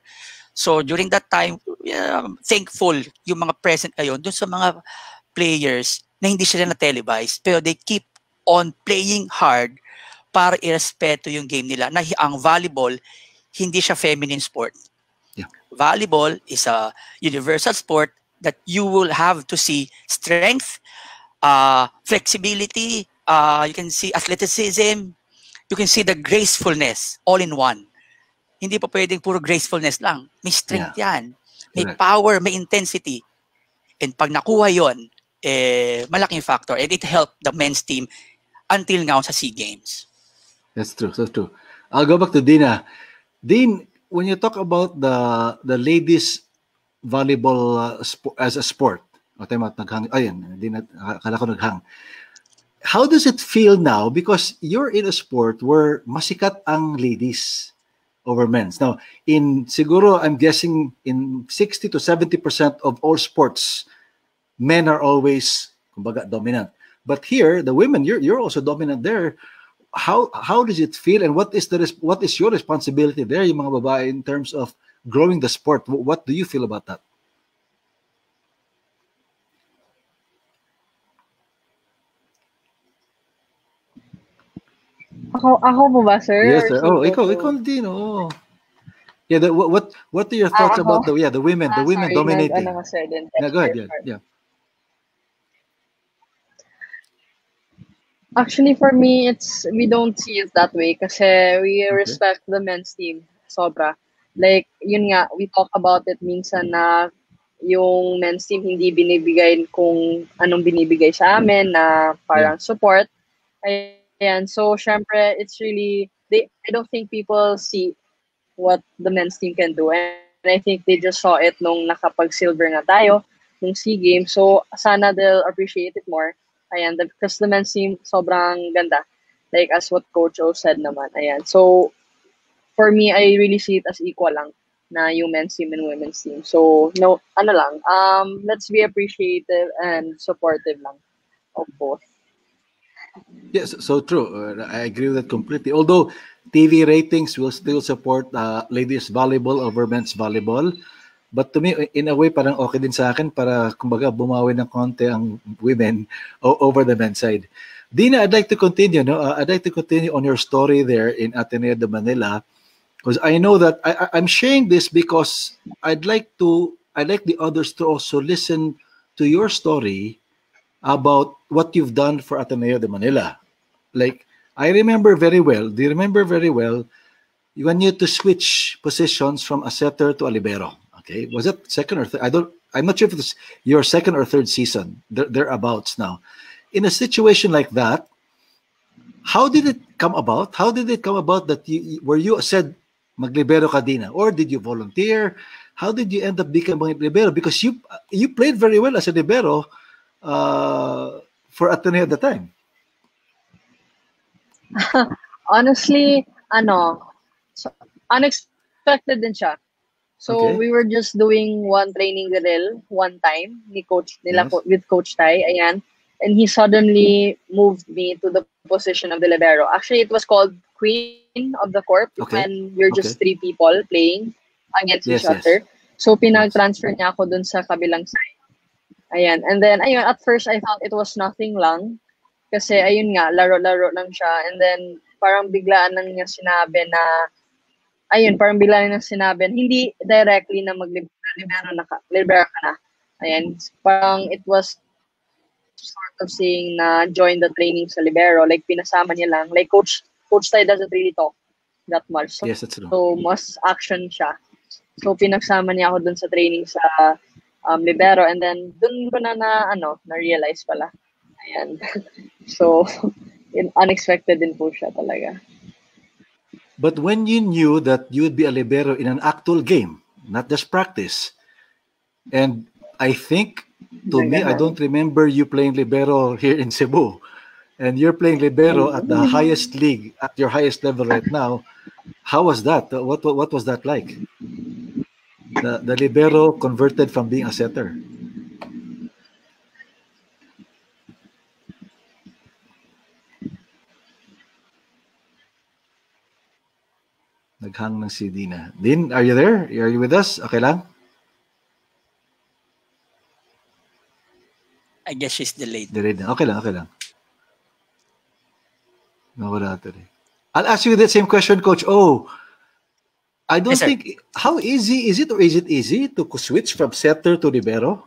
So during that time, thankful yung mga present ngayon dun sa mga players na hindi sila na-televise, pero they keep on playing hard para irespeto yung game nila. Na ang volleyball, hindi siya feminine sport. Volleyball is a universal sport that you will have to see strength, flexibility, you can see athleticism, you can see the gracefulness all in one. Hindi pa pwedeng puro gracefulness lang. May strength yan. May power, may intensity. And pag nakuha yon, malaking factor. And it helped the men's team until now sa SEA Games. That's true. That's true. I'll go back to Dina. Dean, when you talk about the ladies volleyball as a sport, how does it feel now? Because you're in a sport where masikat ang ladies over men's. Now, siguro, I'm guessing in 60 to 70% of all sports, men are always, kumbaga, dominant. But here, the women, you're also dominant there. How does it feel, and what is your responsibility there, yung mga babae, in terms of growing the sport? What do you feel about that? Ako po ba, sir? Yes, sir. Oh, ikaw din. Oh. Yeah. What are your thoughts about the women dominating? Go ahead. Yeah. Actually, for me, we don't see it that way kasi we respect the men's team. Sobra. Like, yun nga, we talk about it minsan na yung men's team hindi binibigay kung anong binibigay sa amin na parang support. Ayan. So, syempre, it's really, I don't think people see what the men's team can do. And I think they just saw it nung nakapag-silver na tayo, nung SEA Games. So, sana they'll appreciate it more. Ayan, because the men's team sobrang ganda. Like as what Coach O said naman. Ayan. So, for me, I really see it as equal lang na yung men's team and women's team. So, no, let's be appreciative and supportive lang of both. Yes, so true. I agree with that completely. Although TV ratings will still support ladies volleyball over men's volleyball. But to me, in a way, parang okay din sa akin para, kumbaga, bumawi ng konti ang women over the men's side. Dina, I'd like to continue. I'd like to continue on your story there in Ateneo de Manila, because I know that I'm sharing this because I'd like the others to also listen to your story about what you've done for Ateneo de Manila. Like, I remember very well. Do you remember very well when you had to switch positions from a setter to a libero? Okay, was it second or third? I'm not sure if it's your second or third season. Thereabouts now. In a situation like that, how did it come about? How did it come about that you said maglibero ka Dina, or did you volunteer? How did you end up becoming libero? Because you played very well as a libero for Ateneo at the time. Honestly, unexpected din siya. So, we were just doing one training drill one time with Coach Tai, ayan. And he suddenly moved me to the position of the libero. Actually, it was called Queen of the Court when you're just three people playing against each other. So, pinag-transfer niya ako dun sa kabilang side. Ayan. And then, at first, I thought it was nothing lang. Kasi, laro-laro lang siya. And then, parang biglaan lang niya sinabi na, hindi directly na libero ka na. Ayan, parang it was sort of saying na join the training sa libero, like pinasama niya lang. Like Coach Tai doesn't really talk that much. So, yes, that's true. So, mas action siya. So pinagsama niya ako dun sa training sa libero, and then dun ko na-realize pala. Ayan. So, unexpected din po siya talaga. But when you knew that you would be a libero in an actual game, not just practice, and I think, to me, I don't remember you playing libero here in Cebu, and you're playing libero at the highest league, at your highest level right now. How was that? What was that like? The libero converted from being a setter. Naghang ng si Dina. Din, are you there? Are you with us? Okay lang? I guess she's delayed. Delayed na. Okay lang, okay lang. Nawala ito rin. I'll ask you that same question, Coach O. I don't think, how easy is it, or is it easy to switch from setter to libero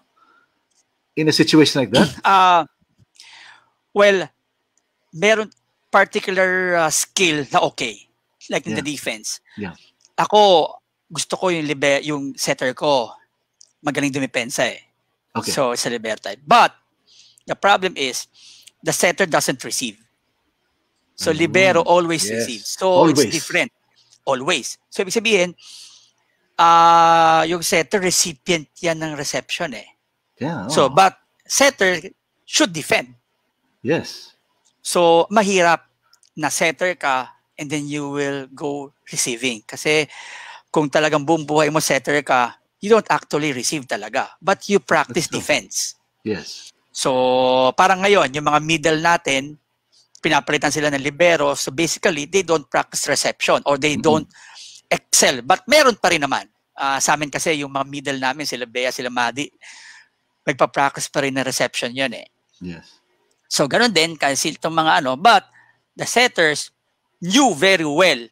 in a situation like that? Well, meron particular skill na okay. Like in the defense. Yeah. Ako, gusto ko yung setter ko magaling dumipensa eh. Okay. So, it's a libero type. But, the problem is, the setter doesn't receive. So, libero always receives. So, always. It's different. Always. So, ibig sabihin, yung setter, recipient yan ng reception eh. Yeah. Oh. So, but, setter should defend. Yes. So, mahirap na setter ka and then you will go receiving. Kasi, kung talagang buong buhay mo setter ka, you don't actually receive talaga. But you practice defense. Yes. So, parang ngayon, yung mga middle natin, pinapalitan sila ng libero. So, basically, they don't practice reception or they don't excel. But meron pa rin naman. Sa amin kasi, yung mga middle namin, sila Bea, sila Madi, nagpa-practice pa rin ng reception yun eh. Yes. So, ganun din, kasi itong mga but the setters knew very well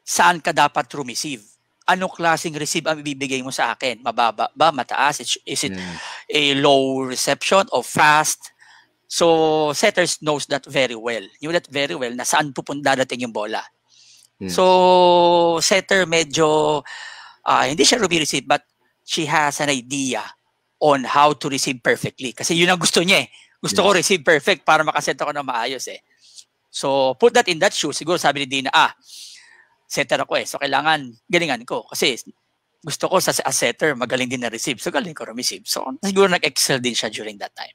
saan ka dapat receive. Anong klaseng receive ang ibibigay mo sa akin? Mababa ba? Mataas? Is it a low reception or fast? So, setters knows that very well. Knew that very well na saan dadating yung bola. Yes. So, setter medyo, hindi siya receive, but she has an idea on how to receive perfectly. Kasi yun ang gusto niya eh. Gusto ko receive perfect para makaset ako na maayos eh. So, put that in that shoe. Siguro sabi ni Dina, setter ako eh. So, kailangan galingan ko. Kasi gusto ko sa setter, magaling din na receive. So, galing ko receive. So, siguro nag-excel din siya during that time.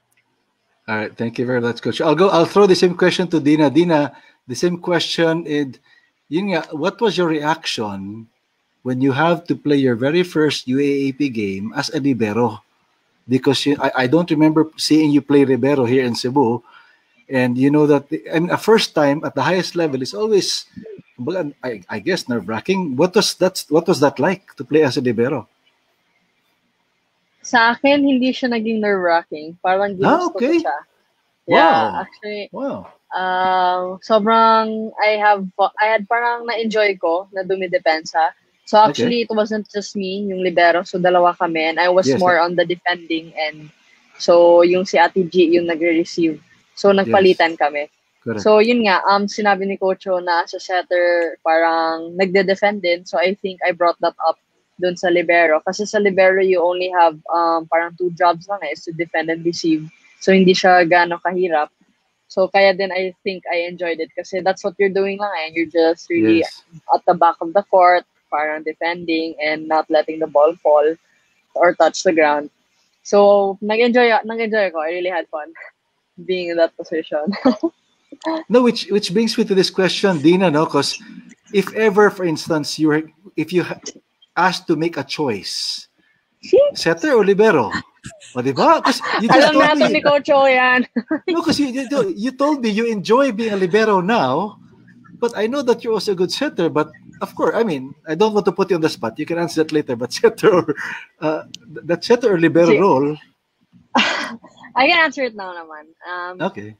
All right. Thank you very much, Coach. I'll throw the same question to Dina. Dina, the same question is, what was your reaction when you have to play your very first UAAP game as a libero? Because I don't remember seeing you play libero here in Cebu. And you know that a first time at the highest level is always, I guess, nerve-wracking. What was that like to play as a libero? Sa akin, hindi siya naging nerve-wracking. Parang ginusto ko siya. Yeah, actually. Wow. Sobrang I had parang na-enjoy ko na dumidepensa. So actually, it wasn't just me, yung libero. So dalawa kami, and I was more on the defending, and so yung si Ate G yung nagre-receive. So, nagpalitan kami. Correct. So, yun nga, sinabi ni Coach O na sa setter, parang nagde-defend din. So, I think I brought that up dun sa libero. Kasi sa libero, you only have parang 2 jobs lang is to defend and receive. So, hindi siya gano'ng kahirap. So, kaya din I think I enjoyed it. Kasi that's what you're doing lang eh. You're just really at the back of the court, parang defending and not letting the ball fall or touch the ground. So, nag-enjoy ko. I really had fun being in that position. No, which brings me to this question, Dina, no? Because if ever, for instance, if you asked to make a choice, setter or libero? O, diba? Alam natin ni Coach O yan. No, because you told me you enjoy being a libero now, but I know that you're also a good setter. But of course, I mean, I don't want to put you on the spot. You can answer that later. But setter or libero role. I can answer it now naman. Okay.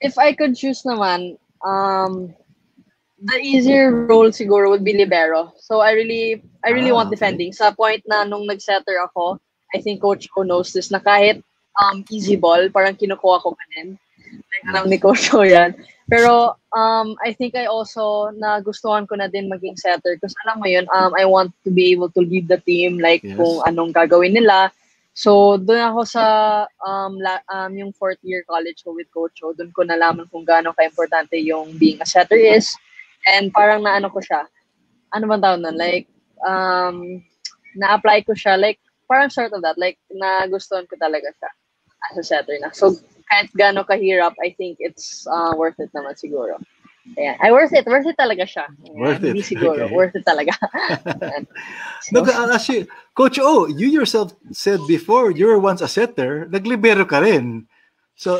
If I could choose naman, the easier role siguro would be libero. So I really want defending. Sa point na nung nag-setter ako, I think Coach O knows this, na kahit easy ball, parang kinukuha ko pa din. Alam ni Coach O yan. Pero I think I also nagustuhan ko na din maging setter kasi alam mo yun, I want to be able to lead the team like kung anong gagawin nila. So doon ako sa yung 4th year college ko with Coach O, doon ko nalaman kung gaano ka-importante yung being a setter is, and parang naano ko siya. Ano bang tawag nun? Like na-apply ko siya like parang sort of that, like nagustuhan ko talaga siya as a setter na. So kahit gaano kahirap, I think it's worth it naman siguro. Ayan. Worth it talaga siya. Ayan. Worth it. Hindi siguro, Okay. worth it talaga. No, but actually, Coach O, you yourself said before you were once a setter, naglibero ka rin. So,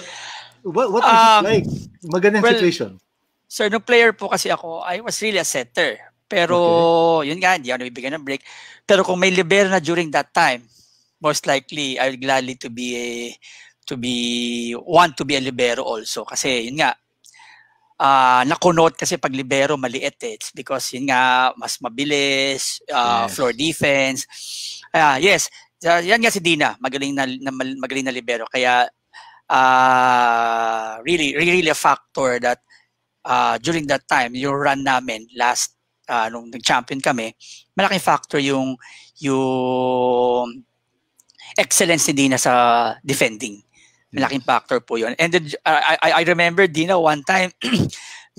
what is it like? Magandang situation. Sir, no player po kasi ako, I was really a setter. Pero, yun nga, hindi ako nabibigyan ng break. Pero kung may libero na during that time, most likely, I would gladly want to be a libero also. Kasi, yun nga, nakunote kasi pag libero, maliit eh. It's because, yun nga, mas mabilis, floor defense. Yes, yan nga si Dina, magaling na libero. Kaya, really a factor that during that time, yung run namin last nung nag-champion kami, malaking factor yung excellence ni Dina sa defending. Malaking factor po yun. And then, I remember, Dina, one time,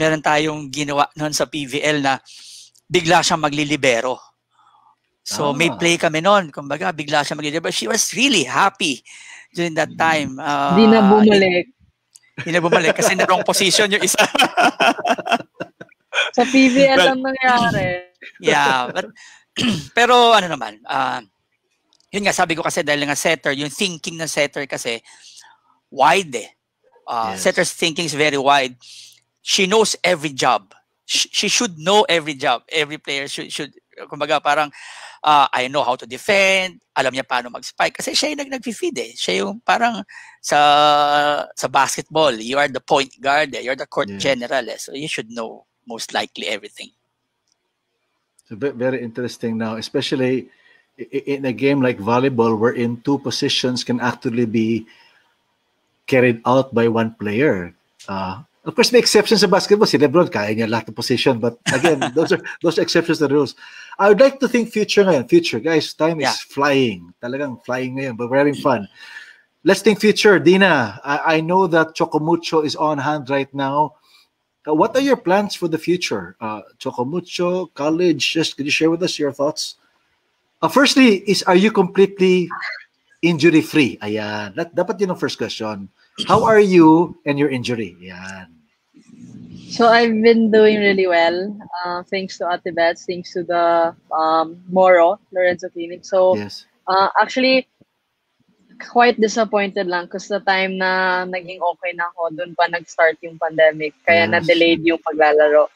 meron tayong ginawa noon sa PVL na bigla siyang maglilibero. So, may play kami noon. Kumbaga, bigla siyang maglilibero. She was really happy during that time. Di na bumalik. Di na bumalik kasi na wrong position yung isa. Sa PVL ang nangyari. Yeah. Pero ano naman, yun nga, sabi ko kasi dahil nga setter, yung thinking ng setter kasi, wide eh. Setter's thinking is very wide. She knows every job. She should know every job. Every player should kumbaga parang I know how to defend, alam niya paano mag-spike kasi siya yung nag-feed eh. Siya yung parang sa basketball, you are the point guard eh. You're the court general eh. So you should know most likely everything. So very interesting now, especially in a game like volleyball wherein two positions can actually be carried out by one player. Of course, may exceptions sa basketball. Si LeBron, kaya niya lahat ng position. But again, those are exceptions to the rules. I would like to think future ngayon. Future, guys, time is flying. Talagang flying ngayon, but we're having fun. Let's think future. Dina, I know that Chocomucho is on hand right now. What are your plans for the future? Chocomucho, college, could you share with us your thoughts? Firstly, are you completely injury-free? Ayan. Dapat yun ang first question. How are you and your injury? Ayan. So I've been doing really well. Thanks to Ate Bets, thanks to the Moro, Lorenzo Clinic. So actually, quite disappointed lang because the time na naging okay na ako, dun pa nag-start yung pandemic. Kaya na-delayed yung paglalaro.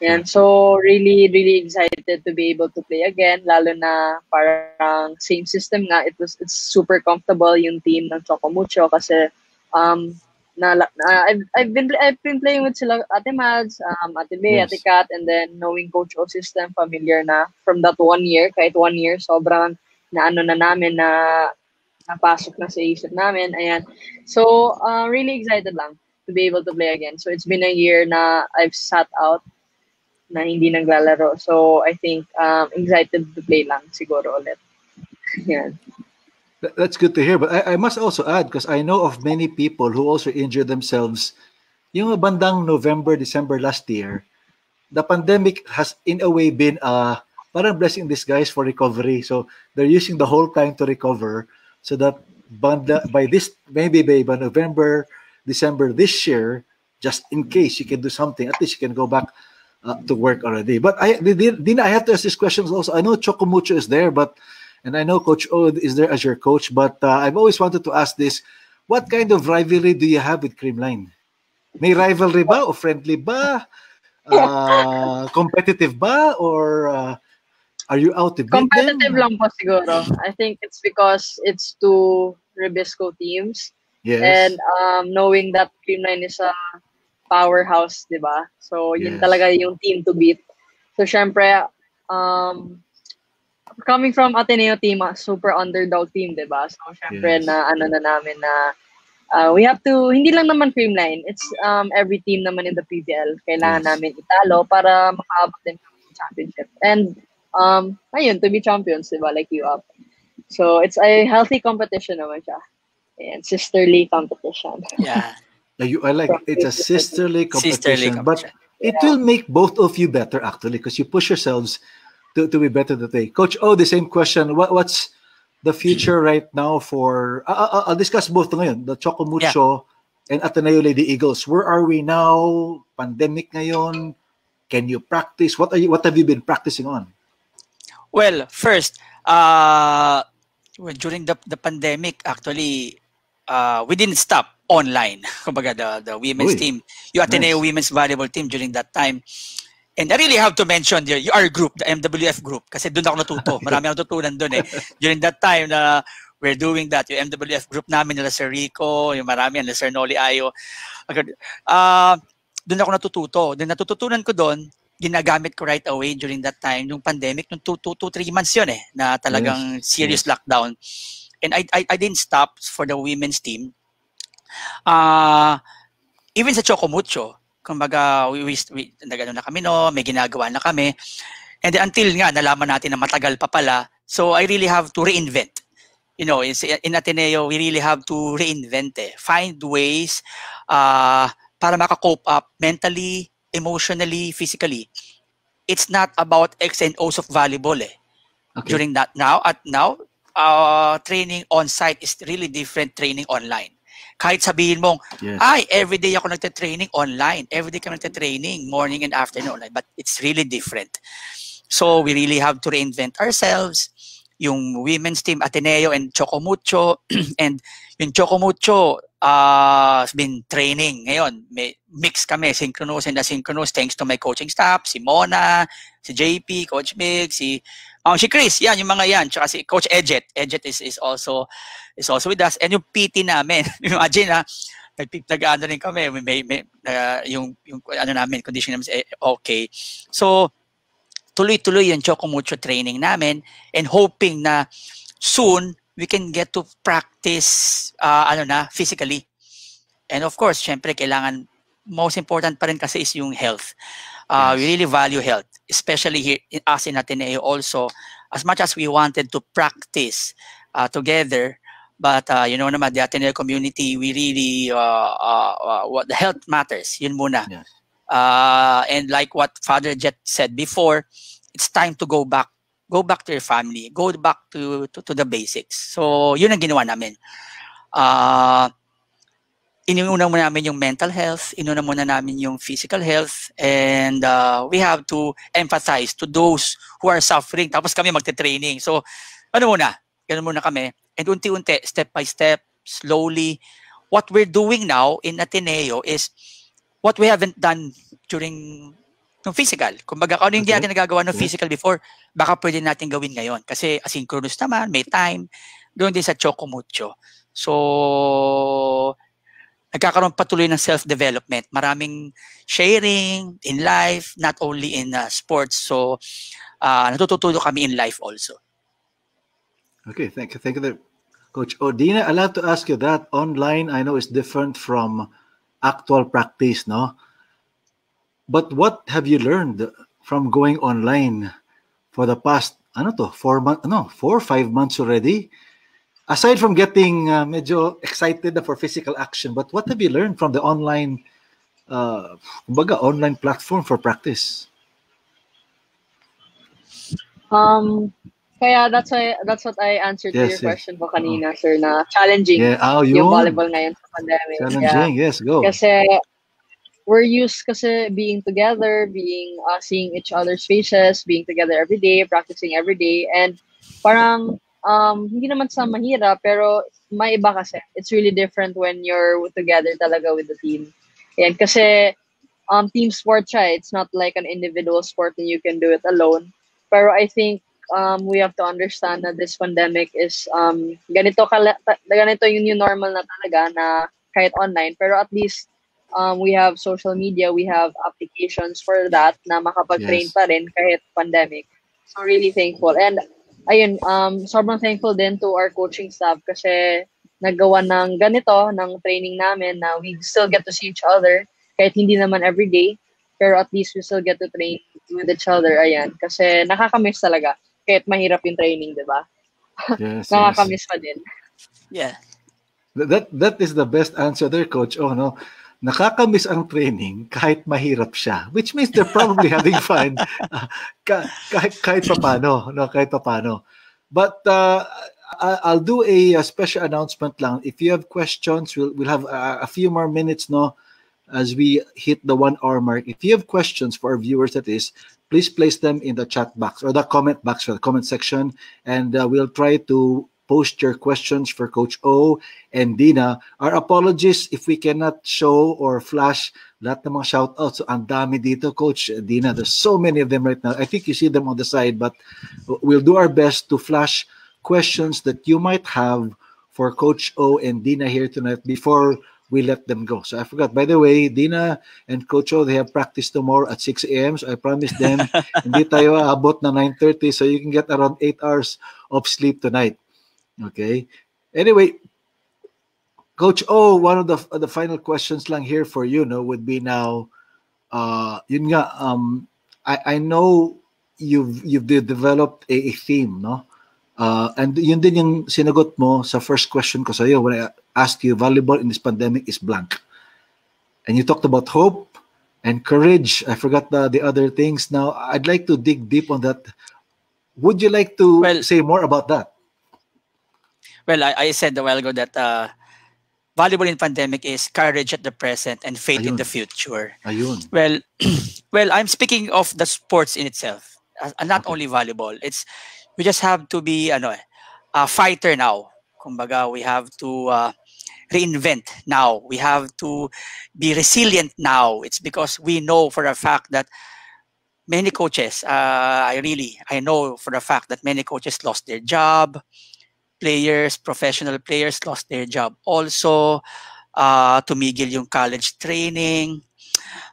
And so really excited to be able to play again, lalo na parang same system nga. It's super comfortable yung team ng Chocomucho kasi I've been playing with sila Ate Mads, Ate Bey, Ate Kat, and then knowing Coach O system, familiar na from that 1 year, kahit 1 year, sobrang na namin na napasok na sa isip namin. Ayan. So really excited lang to be able to play again. So it's been a year na I've sat out na hindi naglalaro. So, I think excited to play lang siguro ulit. Yan. That's good to hear. But I must also add, because I know of many people who also injured themselves yung bandang November, December last year. The pandemic has in a way been parang blessing in disguise for recovery. So, they're using the whole time to recover so that by November, December this year, just in case you can do something, at least you can go back to work already. But Dina, I have to ask these questions also. I know Chocomucho is there, and I know Coach O is there as your coach, but I've always wanted to ask this. What kind of rivalry do you have with Creamline? May rivalry ba o friendly ba? Competitive ba? Or are you out to beat them? Competitive lang po siguro. I think it's because it's two Rebisco teams. Yes. And knowing that Creamline is a powerhouse, di ba? So, yun talaga yung team to beat. So, syempre, coming from Ateneo team, super underdog team, di ba? So, syempre, na namin na we have to, hindi lang naman creamline. It's every team naman in the PBL. Kailangan namin italo para makaabot din ng championship. And ayun, to be champions, diba? Like you up. So it's a healthy competition naman siya. And sisterly competition. Yeah. I like it's a sisterly competition, but it will make both of you better actually because you push yourselves to be better today. Coach O, the same question. What's the future right now for? I'll discuss both ngayon. The Chocomucho and Ateneo Lady Eagles. Where are we now? Pandemic ngayon. Can you practice? What have you been practicing on? Well, first, during the pandemic, actually, we didn't stop online. Kumbaga, the women's team, yung Ateneo women's volleyball team during that time. And I really have to mention our group, the MWF group, kasi doon ako natuto. Marami ako natutunan doon eh. During that time na we're doing that, yung MWF group namin, nila Sir Rico, yung marami, nila Sir Noli Ayo. Doon ako natututo. Then natututunan ko doon, ginagamit ko right away during that time, yung pandemic, nung 2-3 months yun eh, na talagang serious lockdown. And I didn't stop for the women's team. Even sa Chocomucho, kumbaga, nagano na kami, no, may ginagawa na kami. And then, until nga, nalaman natin na matagal pa pala. So, I really have to reinvent. You know, in Ateneo, we really have to reinvent Find ways para makakope up mentally, emotionally, physically. It's not about X and O's of volleyball During that now, training on-site is really different training online. Kahit sabihin mong, everyday ako nagte-training online. Everyday ka nagte-training, morning and afternoon. But it's really different. So we really have to reinvent ourselves. Yung women's team, Ateneo and Chocomucho. And yung Chocomucho has been training. Ngayon, may mix kami, synchronous and asynchronous, thanks to my coaching staff, si Mona, si JP, Coach Mig, si Chris, yan, yung mga yan. Tsaka si Coach Edget. Edget is also with us. And yung PT namin, imagine nag-ano rin kami, yung ano namin, condition namin okay. So, tuloy-tuloy yung Chocomucho training namin and hoping na soon we can get to practice physically. And of course, syempre, kailangan, most important pa rin kasi is yung health. We really value health, especially here us in Ateneo also, as much as we wanted to practice together. But you know naman, the Ateneo community, we really, what the health matters, yun muna. Yes. And like what Father Jet said before, it's time to go back to your family, go back to the basics. So yun ang ginawa namin. Inuna muna namin yung mental health, inuna muna namin yung physical health, and we have to empathize to those who are suffering. Tapos kami magte-training. So, ganun muna kami. And unti-unti, step by step, slowly. What we're doing now in Ateneo is what we haven't done during yung physical. Kumbaga, kung ano yung ginagawa ng physical before, baka pwede natin gawin ngayon. Kasi asynchronous naman, may time. Doon din sa Chocomucho. So, nagkakaroon patuloy ng self-development. Maraming sharing in life, not only in sports. So, natutututo kami in life also. Okay, thank you there. Coach O Deanna, I'd love to ask you that. Online, I know, is different from actual practice, no? But what have you learned from going online for the past, 4 or 5 months already? Aside from getting medyo excited for physical action, but what have you learned from the online, online platform for practice? Kaya that's what I answered to your question po kanina, sir, na challenging yung volleyball ngayon sa pandemic. Challenging, yes, go. Kasi we're used being together, seeing each other's faces, being together every day, practicing every day, and parang hindi naman sa mahirap, pero may iba kasi. It's really different when you're together talaga with the team. Yan, kasi team sport siya. It's not like an individual sport and you can do it alone. Pero I think we have to understand that this pandemic is ganito yung new normal na talaga na kahit online. Pero at least we have social media, we have applications for that na makapag-train pa rin kahit pandemic. So really thankful. And ayun, sobrang thankful din to our coaching staff kasi nagawa ng ganito, ng training namin na we still get to see each other kahit hindi naman everyday, pero at least we still get to train with each other. Ayan, kasi nakakamiss talaga kahit mahirap yung training, di ba? Yes, yes. Nakakamiss pa din. Yeah. That is the best answer there, Coach. Oh, no. Nakakamiss ang training kahit mahirap siya, which means they're probably having fun kahit papano, no, kahit papano. But I'll do a special announcement lang. If you have questions, we'll have a few more minutes, no, as we hit the 1 hour mark. If you have questions for our viewers, that is, please place them in the chat box or the comment box or the comment section, and we'll try to post your questions for Coach O and Dina. Our apologies if we cannot show or flash lahat ng mga shoutouts. So, ang dami dito, Coach Dina. There's so many of them right now. I think you see them on the side, but we'll do our best to flash questions that you might have for Coach O and Dina here tonight before we let them go. So I forgot. By the way, Dina and Coach O, they have practice tomorrow at 6 a.m. So I promised them, hindi tayo aabot na 9:30, so you can get around 8 hours of sleep tonight. Okay. Anyway, Coach O, one of the final questions lang here for you, no, would be now, yun nga, I know you've developed a theme, no, and yun din yung sinagot mo sa first question ko sa'yo when I asked you, volleyball in this pandemic is blank, and you talked about hope and courage. I forgot the other things. Now I'd like to dig deep on that. Would you like to say more about that? Well, I said a while ago that volleyball in pandemic is courage at the present and faith in the future. Ayun. Well, I'm speaking of the sports in itself, not only volleyball. We just have to be a fighter now. Kumbaga, we have to reinvent now. We have to be resilient now. It's because we know for a fact that many coaches, I know for a fact that many coaches lost their job. Professional players lost their job. Also, tumigil yung college training.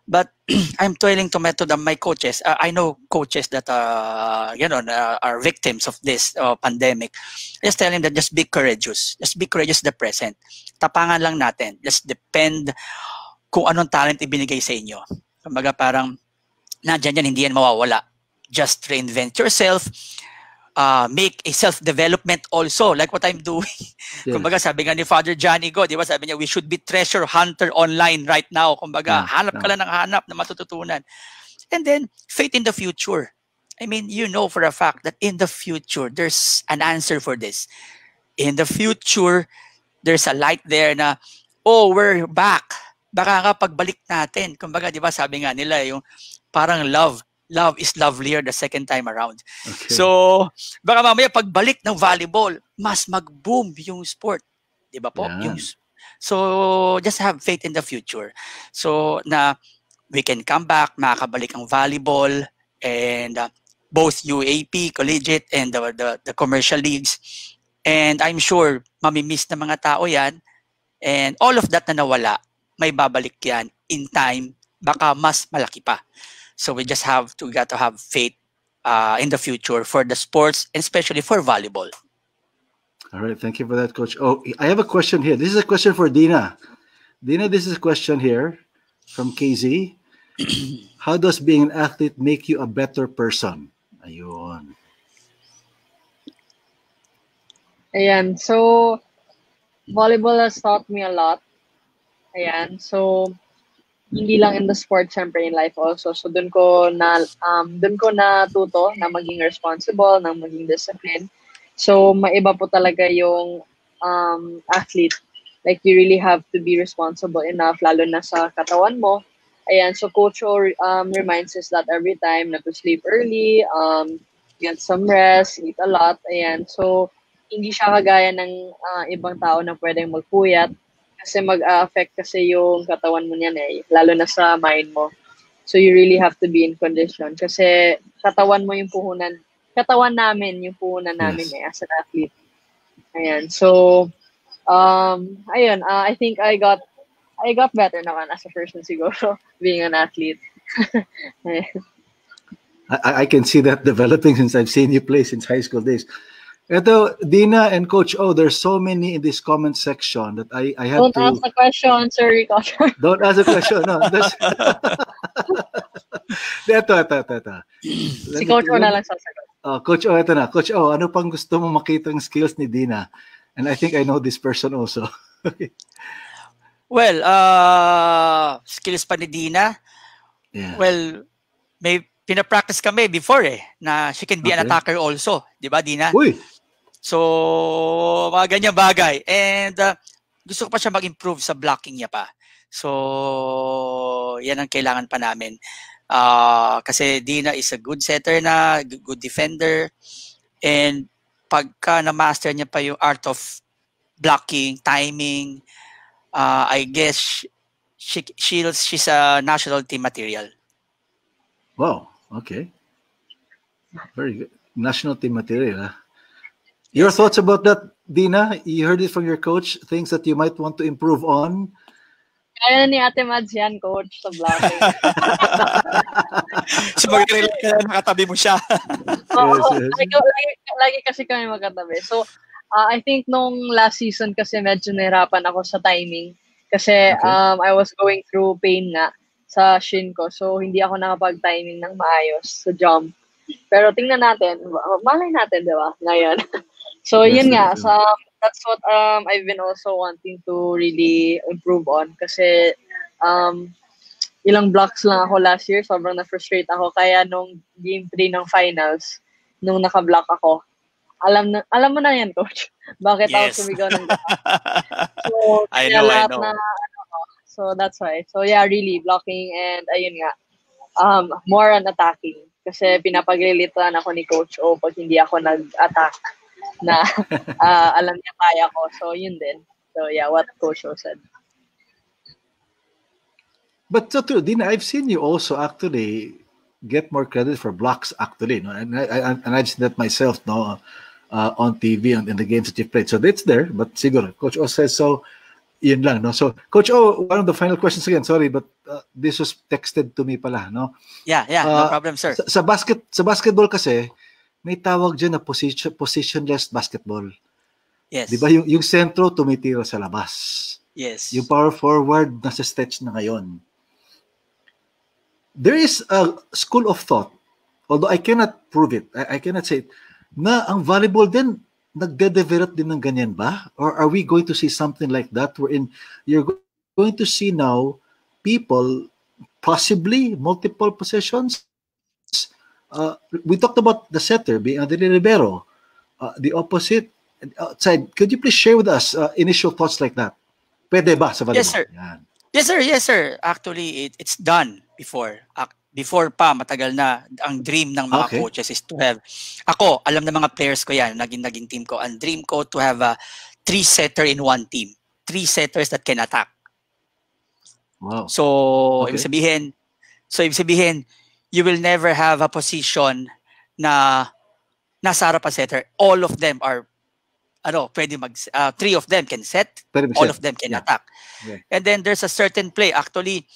But I'm toiling to method my coaches. I know coaches that are victims of this pandemic. I just tell them that just be courageous. Just be courageous the present. Tapangan lang natin. Just depend kung anong talent ibinigay sa inyo. Kumbaga parang nandiyan yan, hindi yan mawawala. Just reinvent yourself. Make a self-development also, like what I'm doing. Yes. Kumbaga, sabi nga ni Father Johnny Go, di ba, sabi niya, we should be treasure hunter online right now. Kumbaga, hanap ka lang ng hanap na matututunan. And then, faith in the future. I mean, you know for a fact that in the future, there's an answer for this. In the future, there's a light there na, oh, we're back. Baka nga pagbalik natin. Kumbaga, di ba, sabi nga nila, yung parang love is lovelier the second time around. Okay. So, baka mamaya pagbalik ng volleyball, mas mag-boom yung sport. Di ba po? Yeah. So, just have faith in the future. So, na we can come back, makakabalik ang volleyball, and both UAP, collegiate, and the commercial leagues. And I'm sure, mamimiss na mga tao yan. And all of that na nawala, may babalik yan in time, baka mas malaki pa. So we just got to have faith in the future for the sports, and especially for volleyball. All right, thank you for that, Coach. Oh, I have a question here. This is a question for Dina. Dina, this is a question here from KZ. How does being an athlete make you a better person? Ayun. Ayan, so volleyball has taught me a lot. Ayan, so hindi lang in the sport, syempre in life also. So dun ko natuto na maging responsible, na maging disciplined. So maiba po talaga yung athlete. Like you really have to be responsible enough, lalo na sa katawan mo. Ayan, so Coach O reminds us that every time na to sleep early, get some rest, eat a lot. Ayan, so hindi siya kagaya ng ibang tao na pwedeng magpuyat. Kasi mag-affect kasi yung katawan mo niyan lalo na sa mind mo. So you really have to be in condition. Kasi katawan mo yung puhunan. Katawan namin yung puhunan namin as an athlete. Ayan. So, ayun. I think I got better naman as a person siguro being an athlete. I can see that developing since I've seen you play since high school days. Ito, Dina and Coach O, there's so many in this comment section that I have Don't to... ask the question, Sir Rico. Don't ask the question. No, ito. Si Coach O na lang sasagot. Coach O, ito na. Coach O, ano pang gusto mo makitang skills ni Dina? And I think I know this person also. Well, skills pa ni Dina. Yeah. Well, may pinapractice kami before na she can be an attacker also. Di ba, Dina? Uy! So, mga ganyang bagay. And gusto ko pa siya mag-improve sa blocking niya pa. So, yan ang kailangan pa namin. Kasi Dina is a good setter na, good defender. And pagka na-master niya pa yung art of blocking, timing, I guess she's a national team material. Wow, okay. Very good. National team material. Your thoughts about that, Dina? You heard it from your coach, things that you might want to improve on? Kaya ni Ate Mads yan, Coach, sa blocking. So, mag-relate ka na, nakatabi mo siya. Lagi kasi kami magkatabi. So, I think nung last season kasi medyo nahirapan ako sa timing. Kasi I was going through pain nga sa shin ko. So, hindi ako nakapag-timing ng maayos sa jump. Pero tingnan natin, malay natin, di ba, ngayon. So, yun nga. So, that's what I've been also wanting to really improve on. Kasi ilang blocks lang ako last year. Sobrang na-frustrate ako. Kaya nung game 3 ng finals, nung naka-block ako, alam mo na yan, Coach. Bakit ako sumigaw ng So, I know. So, that's why. So, yeah, really, blocking and ayun nga, more on attacking. Kasi pinapaglilitan ako ni Coach O pag hindi ako nag-attack na alam niya kaya ko. So, yun din. So, yeah, what Coach O said. But so true, Dina, I've seen you also actually get more credit for blocks actually. No? And I've seen that myself on TV and in the games that you've played. So it's there, but siguro, Coach O says so. Yun lang, no? So, Coach O, one of the final questions again, sorry, but this was texted to me pala, no? Yeah, no problem, sir. Sa basketball kasi, may tawag dyan na positionless basketball. Yes. Di ba? Yung sentro tumitira sa labas. Yes. Yung power forward, nasa stretch na ngayon. There is a school of thought, although I cannot prove it, I cannot say it, na ang volleyball din, nagde-develop din ng ganyan ba? Or are we going to see something like that wherein you're going to see now people, possibly multiple possessions? We talked about the setter being Andrea Rivero, the opposite outside. Could you please share with us initial thoughts like that? Pwede ba sa volleyball? Yes, sir. Yan. Yes, sir. Actually, it's done before. Before pa, matagal na, ang dream ng mga coaches is to have, ako, alam ng mga players ko yan, naging team ko, ang dream ko to have a 3-setter in one team. 3 setters that can attack. Wow. So, ibig sabihin, you will never have a position na nasa harap ang setter. All of them are, pwede 3 of them can set, all of them can attack. Yeah. And then there's a certain play, actually,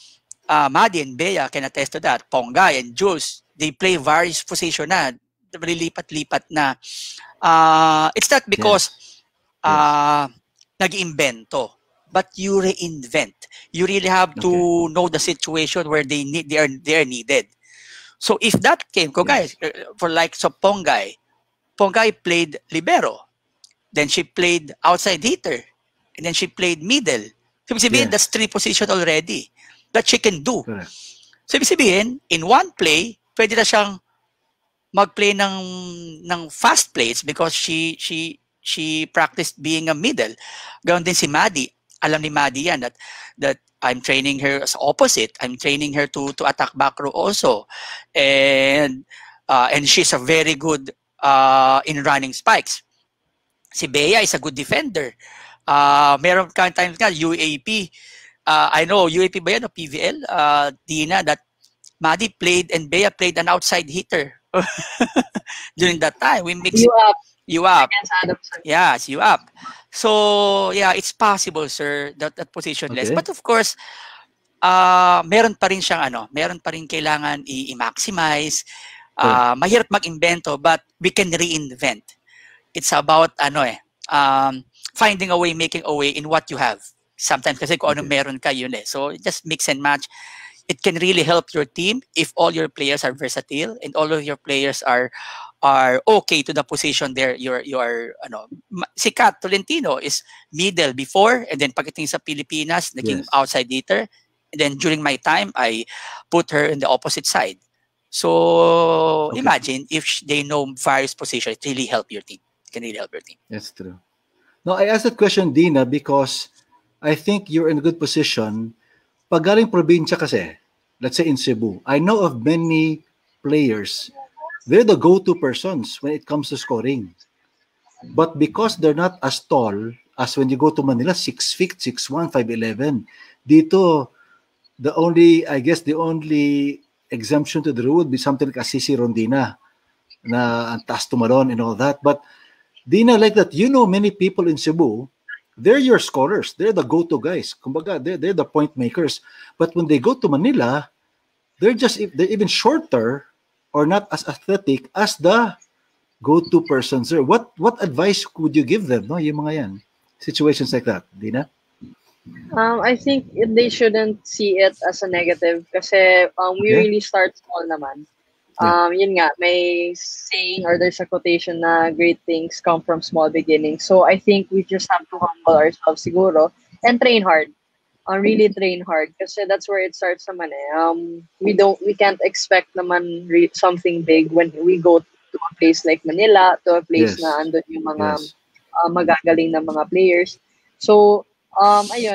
Maddie and Bea can attest to that. Ponggay and Jules, they play various position na. Malilipat-lipat na. It's not because nag-invento, but you reinvent. You really have to know the situation where they are needed. So if that came, guys, for like Ponggay played libero, then she played outside hitter, and then she played middle. So that's 3 position already that she can do. Correct. So, ibig sabihin, in one play, pwede na siyang mag-play ng fast plays because she practiced being a middle. Ganon din si Maddie. Alam ni Maddie yan that I'm training her as opposite. I'm training her to attack back row also. And she's a very good in running spikes. Si Bea is a good defender. Meron ka times nga, UAP, I know, UAP ba yan o PVL? Dina, that Maddie played and Bea played an outside hitter. During that time, we mixed you up. Yes, you up. So, yeah, it's possible, sir, that positionless. But of course, meron pa rin siyang meron pa rin kailangan i-maximize. Mahirap mag-invento, but we can reinvent. it's about finding a way, making a way in what you have. Sometimes kasi kung ano meron ka, yun eh. So just mix and match. It can really help your team if all your players are versatile and all of your players are okay to the position there. Si Kat Tolentino is middle before, and then pagdating sa Pilipinas, naging outside hitter. And then during my time, I put her in the opposite side. So imagine if they know various positions, it really help your team. It can really help your team. That's true. No, I asked that question, Dina, because I think you're in a good position. Pag galing probinsya kasi, let's say in Cebu, I know of many players, they're the go-to persons when it comes to scoring. But because they're not as tall as when you go to Manila, 6 feet, 6'1", 5'11", dito, the only exemption to the rule would be something like Asisi Rondina, na ang taas tumalon and all that. But Dina, like that, you know many people in Cebu, they're your scorers. They're the go-to guys. Kumbaga, they're the point makers. But when they go to Manila, they're even shorter or not as athletic as the go-to persons there. What advice would you give them? No, yung mga yan. Situations like that, Dina? I think they shouldn't see it as a negative kasi we really start small naman. Yun nga, may saying or there's a quotation na great things come from small beginnings. So I think we just have to humble ourselves siguro and train hard. Really train hard kasi that's where it starts naman eh. We can't expect naman something big when we go to a place like Manila, to a place na andun yung mga magagaling na mga players. So you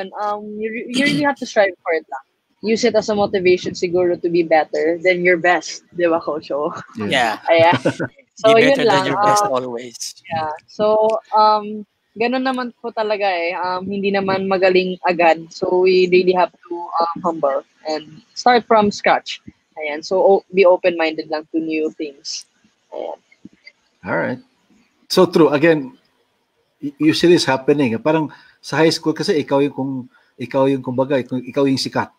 really have to strive for it lang. Use it as a motivation siguro to be better than your best, di ba, Coach O? Yeah. Ayan. So, be yun better lang. than your best always. Yeah. So, ganun naman po talaga eh. Hindi naman magaling agad. So, we really have to humble and start from scratch. Ayan. So, be open-minded lang to new things. Ayan. All right. So true. Again, you see this happening. Parang sa high school kasi ikaw yung kumbaga, ikaw yung sikat.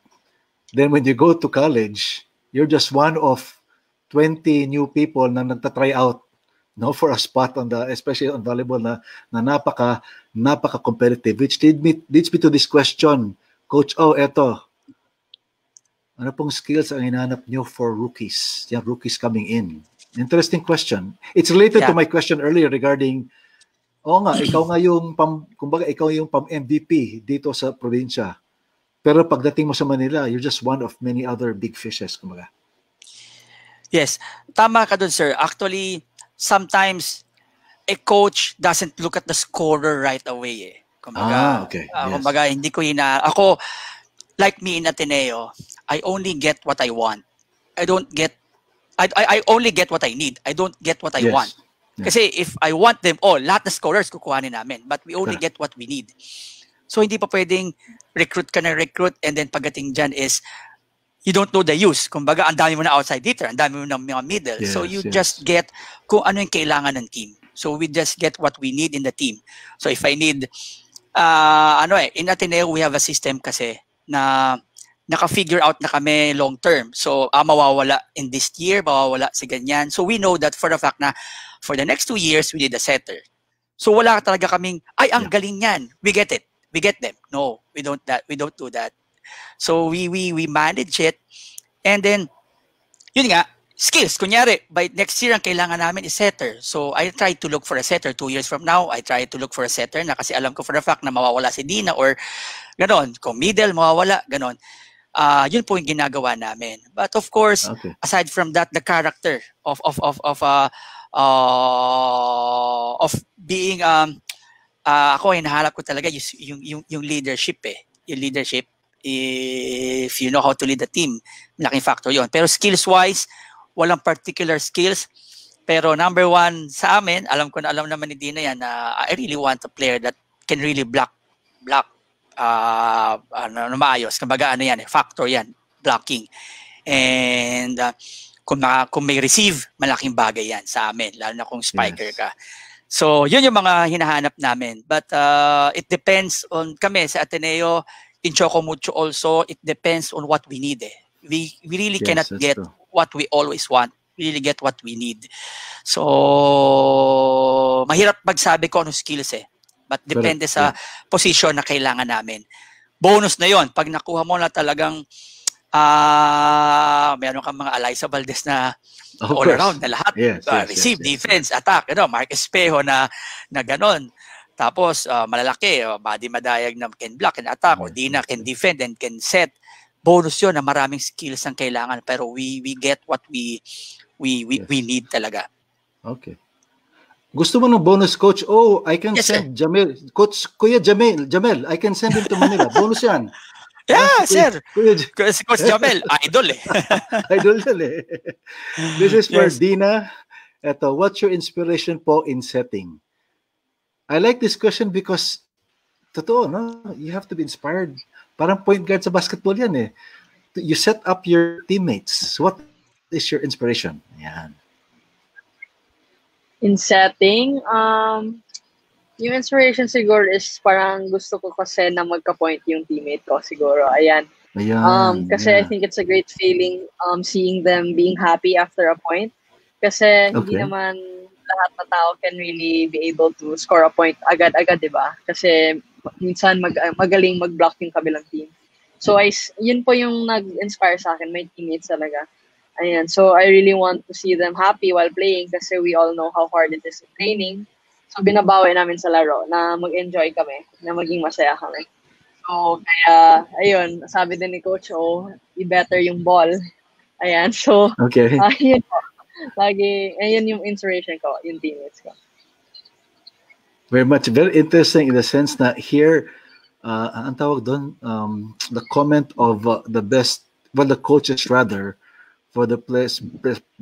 Then when you go to college, you're just one of 20 new people na nagta-try out for a spot especially on volleyball na napaka competitive, which leads me to this question. Coach O, eto. Ano pong skills ang hinahanap nyo for rookies? Yung rookies coming in. Interesting question. It's related to my question earlier regarding ikaw yung MVP dito sa probinsya. Pero pagdating mo sa Manila, you're just one of many other big fishes, kumbaga. Yes. Tama ka dun, sir. Actually, sometimes a coach doesn't look at the scorer right away eh. Kumbaga, kumbaga hindi ko ako, like me in Ateneo, I only get what I want. I only get what I need. I don't get what I want. Kasi if I want them all, lahat na scorers kukuhanin namin. But we only get what we need. So hindi pa pwedeng recruit and then pagdating dyan is you don't know the use. Kumbaga, ang dami mo na outside hitter, ang dami mo na mga middle. So you just get kung ano yung kailangan ng team. So we just get what we need in the team. So if I need, in Ateneo, we have a system kasi na naka-figure out na kami long term. So, mawawala in this year, mawawala si ganyan. So, we know that for the fact na for the next 2 years, we need a setter. So, wala talaga kaming, ang galing yan. We get it. We get them. No, we don't do that. So, we manage it. And then, yun nga, skills. Kunyari, by next year, ang kailangan namin is setter. So, I try to look for a setter 2 years from now. I try to look for a setter na kasi alam ko for the fact na mawawala si Dina or ganon. Kung middle, mawawala, ganon. Yun po yung ginagawa namin. But of course, aside from that, the character of being ako hinahanap ko talaga yung leadership eh. Yung leadership, if you know how to lead the team, malaking factor yon. Pero skills-wise, walang particular skills. Pero number one sa amin, alam naman ni Dina yan na I really want a player that can really block maayos. Kumbaga yan, factor yan, blocking. And kung may receive, malaking bagay yan sa amin, lalo na kung spiker ka. So, yun yung mga hinahanap namin. But it depends on kami sa Ateneo, in Chocomucho also, it depends on what we need eh. We really cannot get what we always want really get what we need. So, mahirap magsabi ko anong skills eh. But depende sa position na kailangan namin. Bonus na yon pag nakuha mo na talagang meron kang mga Eliza Valdez na all around na lahat. Receive, defense, attack. Mark Espejo na ganon. Tapos, malalaki. Body Madayag na can block and attack. O Deanna can defend and can set. Bonus yun na maraming skills ang kailangan. Pero we get what we need talaga. Okay. Gusto mo ng bonus, Coach? I can send Jamel. Kuya Jamel, I can send him to Manila. Bonus yan. Yeah, sir. Si Coach Jamel, idol eh. Idol yan eh. This is for Deanna. Eto, what's your inspiration po in setting? I like this question because, totoo, no? You have to be inspired. Parang point guard sa basketball yan eh. You set up your teammates. What is your inspiration? Yan. In setting, yung inspiration siguro is parang gusto ko kasi na magka-point yung teammate ko siguro. Ayan. Kasi I think it's a great feeling seeing them being happy after a point. Kasi hindi naman lahat na tao can really be able to score a point agad-agad, di ba? Kasi minsan magaling mag-block yung kabilang team. So yun po yung nag-inspire sa akin, my teammates talaga. Ayan. So I really want to see them happy while playing kasi we all know how hard it is in training. So binabawi namin sa laro na mag-enjoy kami, na maging masaya kami. So kaya, ayun, sabi din ni Coach O, i-better yung ball. Ayan. So, ayun po. Lagi, ayun yung inspiration ko, yung teammates ko. Very much. Very interesting in the sense that here, ang tawag doon, the comment of the coaches rather, for the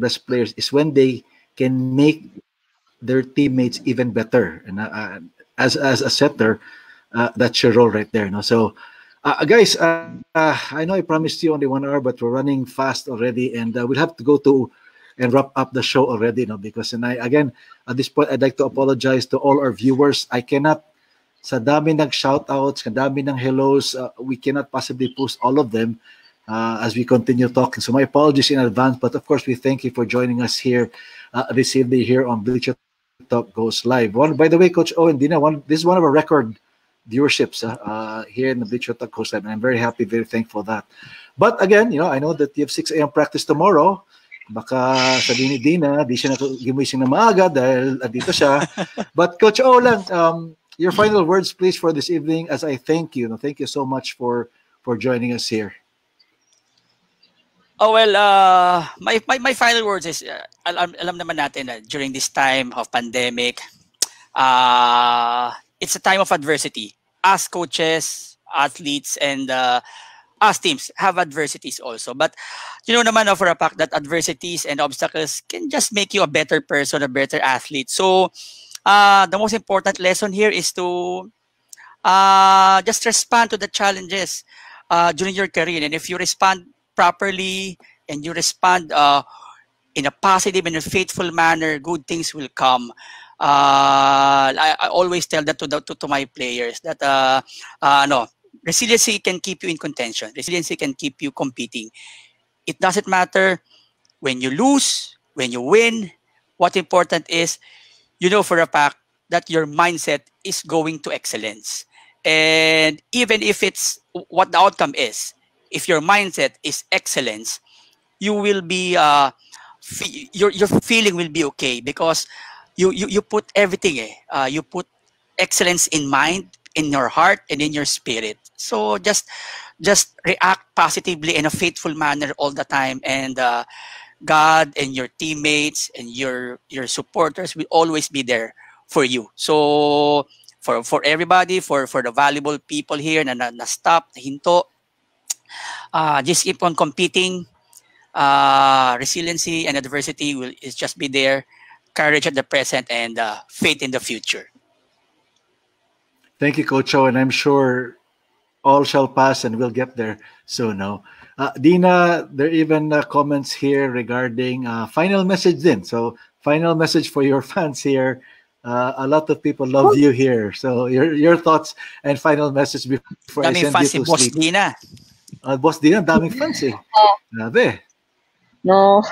best players is when they can make their teammates even better. And as a setter, that's your role right there. No? So, guys, I know I promised you only 1 hour, but we're running fast already, and we'll have to go to and wrap up the show already. No? Because again, at this point, I'd like to apologize to all our viewers. I cannot, sa dami ng shoutouts, sa dami ng hellos, we cannot possibly post all of them. As we continue talking. So my apologies in advance, but of course we thank you for joining us here this evening here on Bleacher Talk Goes Live. By the way, Coach O and Deanna, this is one of our record viewerships here in the Bleacher Talk Goes Live, and I'm very happy, very thankful for that. But again, I know that you have 6 a.m. practice tomorrow. Baka sabihin ni Deanna, di siya gimising na maaga dahil dito siya. But Coach O lang, your final words please for this evening as I thank you. Thank you so much for joining us here. Oh, well, my final words is, alam naman natin na during this time of pandemic, it's a time of adversity. Us coaches, athletes, and us teams have adversities also. But you know naman for a fact that adversities and obstacles can just make you a better person, a better athlete. So the most important lesson here is to just respond to the challenges during your career. And if you respond properly and you respond in a positive and a faithful manner, good things will come. I always tell that to my players that resiliency can keep you in contention. Resiliency can keep you competing. It doesn't matter when you lose, when you win. What important is, you know for a fact that your mindset is going to excellence. And even if it's what the outcome is, if your mindset is excellence, you will be your feeling will be okay because you put everything. You put excellence in mind, in your heart, and in your spirit. So just react positively in a faithful manner all the time, and God and your teammates and your supporters will always be there for you. So for everybody, for the valuable people here na stop, na hinto, just keep on competing. Resiliency and adversity will just be there. Courage at the present and faith in the future. Thank you, Coach O, and I'm sure all shall pass and we'll get there soon. No, Deanna, there are even comments here regarding final message. Then, so final message for your fans here. A lot of people love you here. So your thoughts and final message before I send you to Boss sleep. Deanna. Boss Deanna, daming fans eh. Grabe. No.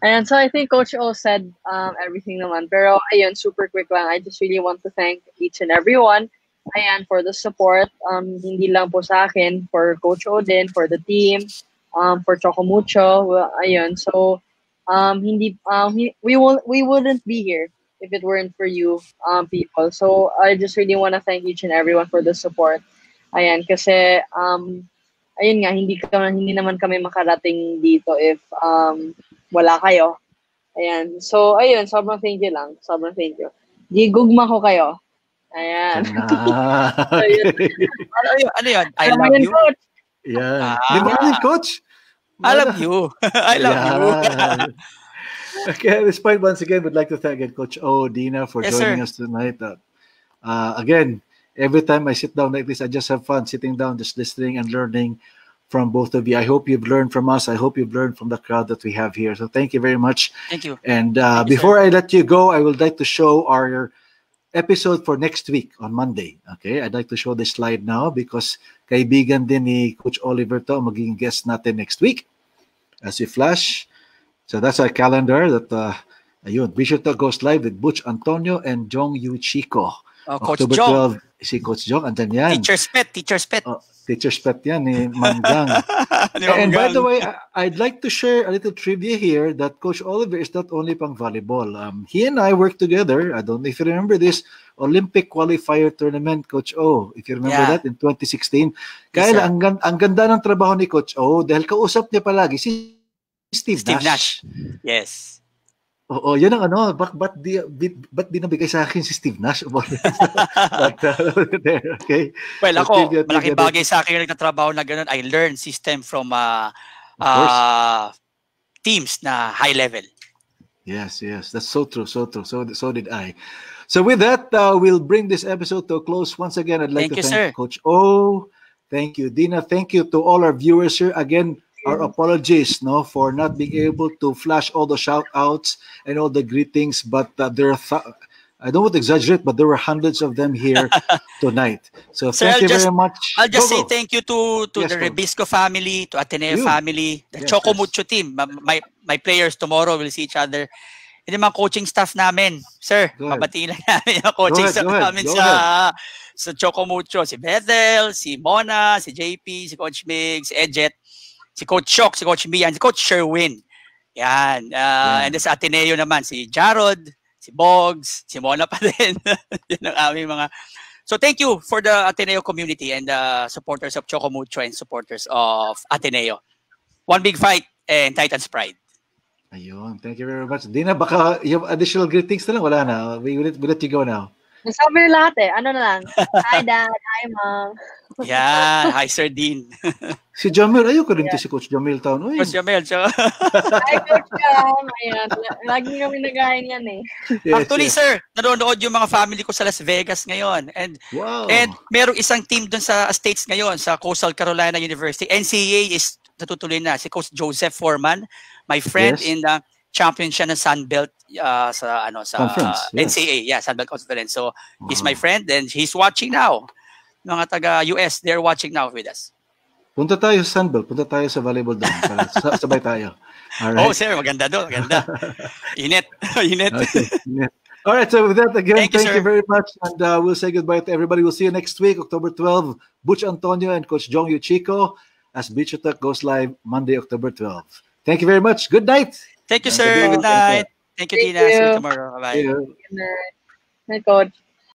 Ayan, so I think Coach O said everything naman. Pero ayun, super quick lang. I just really want to thank each and everyone. Ayan, for the support. Hindi lang po sa akin, for Coach O din, for the team, for Choco Mucho. Well, ayun, so we wouldn't be here if it weren't for you people. So I just really want to thank each and everyone for the support. Ayan, kasi ayun nga, hindi naman kami makarating dito if wala kayo. Ayan. So, ayun, sobrang thank you lang. Sobrang thank you. Gigugma ko kayo. Ayan. So, yun. Ano yun? I Alam mo love yun, you. Coach. Yeah. Di ba yun, Coach? I love you. I love you. Okay, at this point, once again, we'd like to thank again Coach O Deanna for Yes, joining sir. us tonight. Again, every time I sit down like this, I just have fun sitting down, just listening and learning from both of you. I hope you've learned from us. I hope you've learned from the crowd that we have here. So thank you very much. Thank you. And Thank you, before I let you go, I would like to show our episode for next week on Monday. Okay, I'd like to show this slide now because kaibigan din ni Coach Oliver to ang magiging guest natin next week. As we flash, so that's our calendar that ayun, Bleacher Talk goes live with Butch Antonio and Jong Yu Chico. Coach October Jong. 12, si Coach Jong, andyan yan. Teacher's pet. Teacher's pet yan ni Manggang. And by the way, I'd like to share a little trivia here that Coach Oliver is not only pang volleyball. He and I worked together. I don't know if you remember this Olympic qualifier tournament, Coach O. If you remember that in 2016. Kaya ang ganda ng trabaho ni Coach O dahil kausap niya palagi si Steve Nash. Yes. Oo, yan ang ano, ba't di nabigay sa akin si Steve Nash? But, okay. Well, ako, malaking bagay sa akin yung nagtatrabaho na gano'n. I learned system from teams na high level. Yes. That's so true. So did I. So with that, we'll bring this episode to a close. Once again, I'd like to thank Coach O. Thank you, Dina. Thank you to all our viewers here. Again, our apologies for not being able to flash all the shout outs and all the greetings, but there are I don't want to exaggerate, but there were hundreds of them here tonight. So thank you very much. I'll just say thank you to the Rebisco family, to Ateneo family, the Choco Mucho team. My players tomorrow will see each other. And yung mga coaching staff namin, sir, mabatiin lang namin yung coaching staff namin sa Choco Mucho. Si Bethel, si Mona, si JP, si Coach Mig, si Edjet, si Coach Shock, si Coach Mian, si Coach Sherwin. Yan. And sa Ateneo naman, si Jarod, si Boggs, si Mona pa din. Yan ang aming mga... So thank you for the Ateneo community and the supporters of Choco Mucho and supporters of Ateneo. One big fight and Titans pride. Ayun. Thank you very much. Dina, baka yung additional greetings na lang, wala na. We let you go now. Nasabi na lahat Ano na lang. Hi, Dad. Hi, Mom. Yeah. Hi, Sir Dean. Si Jamil. Ayoko rin to si Coach Jamil Town. Coach Jamil. Hi, Coach Jam. Ayan. Lagi kami nagahin yan Actually, sir, nanonood yung mga family ko sa Las Vegas ngayon. And merong isang team dun sa States ngayon, sa Coastal Carolina University. NCAA is natutuloy na. Si Coach Joseph Foreman, my friend in the champion siya ng Sunbelt sa NCAA, Sunbelt Conference. So he's my friend and he's watching now. Mga taga-US, they're watching now with us. Punta tayo sa Sunbelt, punta tayo sa volleyball doon. Sabay tayo. Alright. Oh, sir, maganda doon, maganda. Init. Okay. All right, so with that, again, thank you very much. And we'll say goodbye to everybody. We'll see you next week, October 12. Butch Antonio and Coach Jong Yu Chico as Bleacher Talk goes live Monday, October 12. Thank you very much. Good night. Thank you, sir. Good night. Thank you, Dina. See you tomorrow. Bye-bye. Good night. Hi, Coach.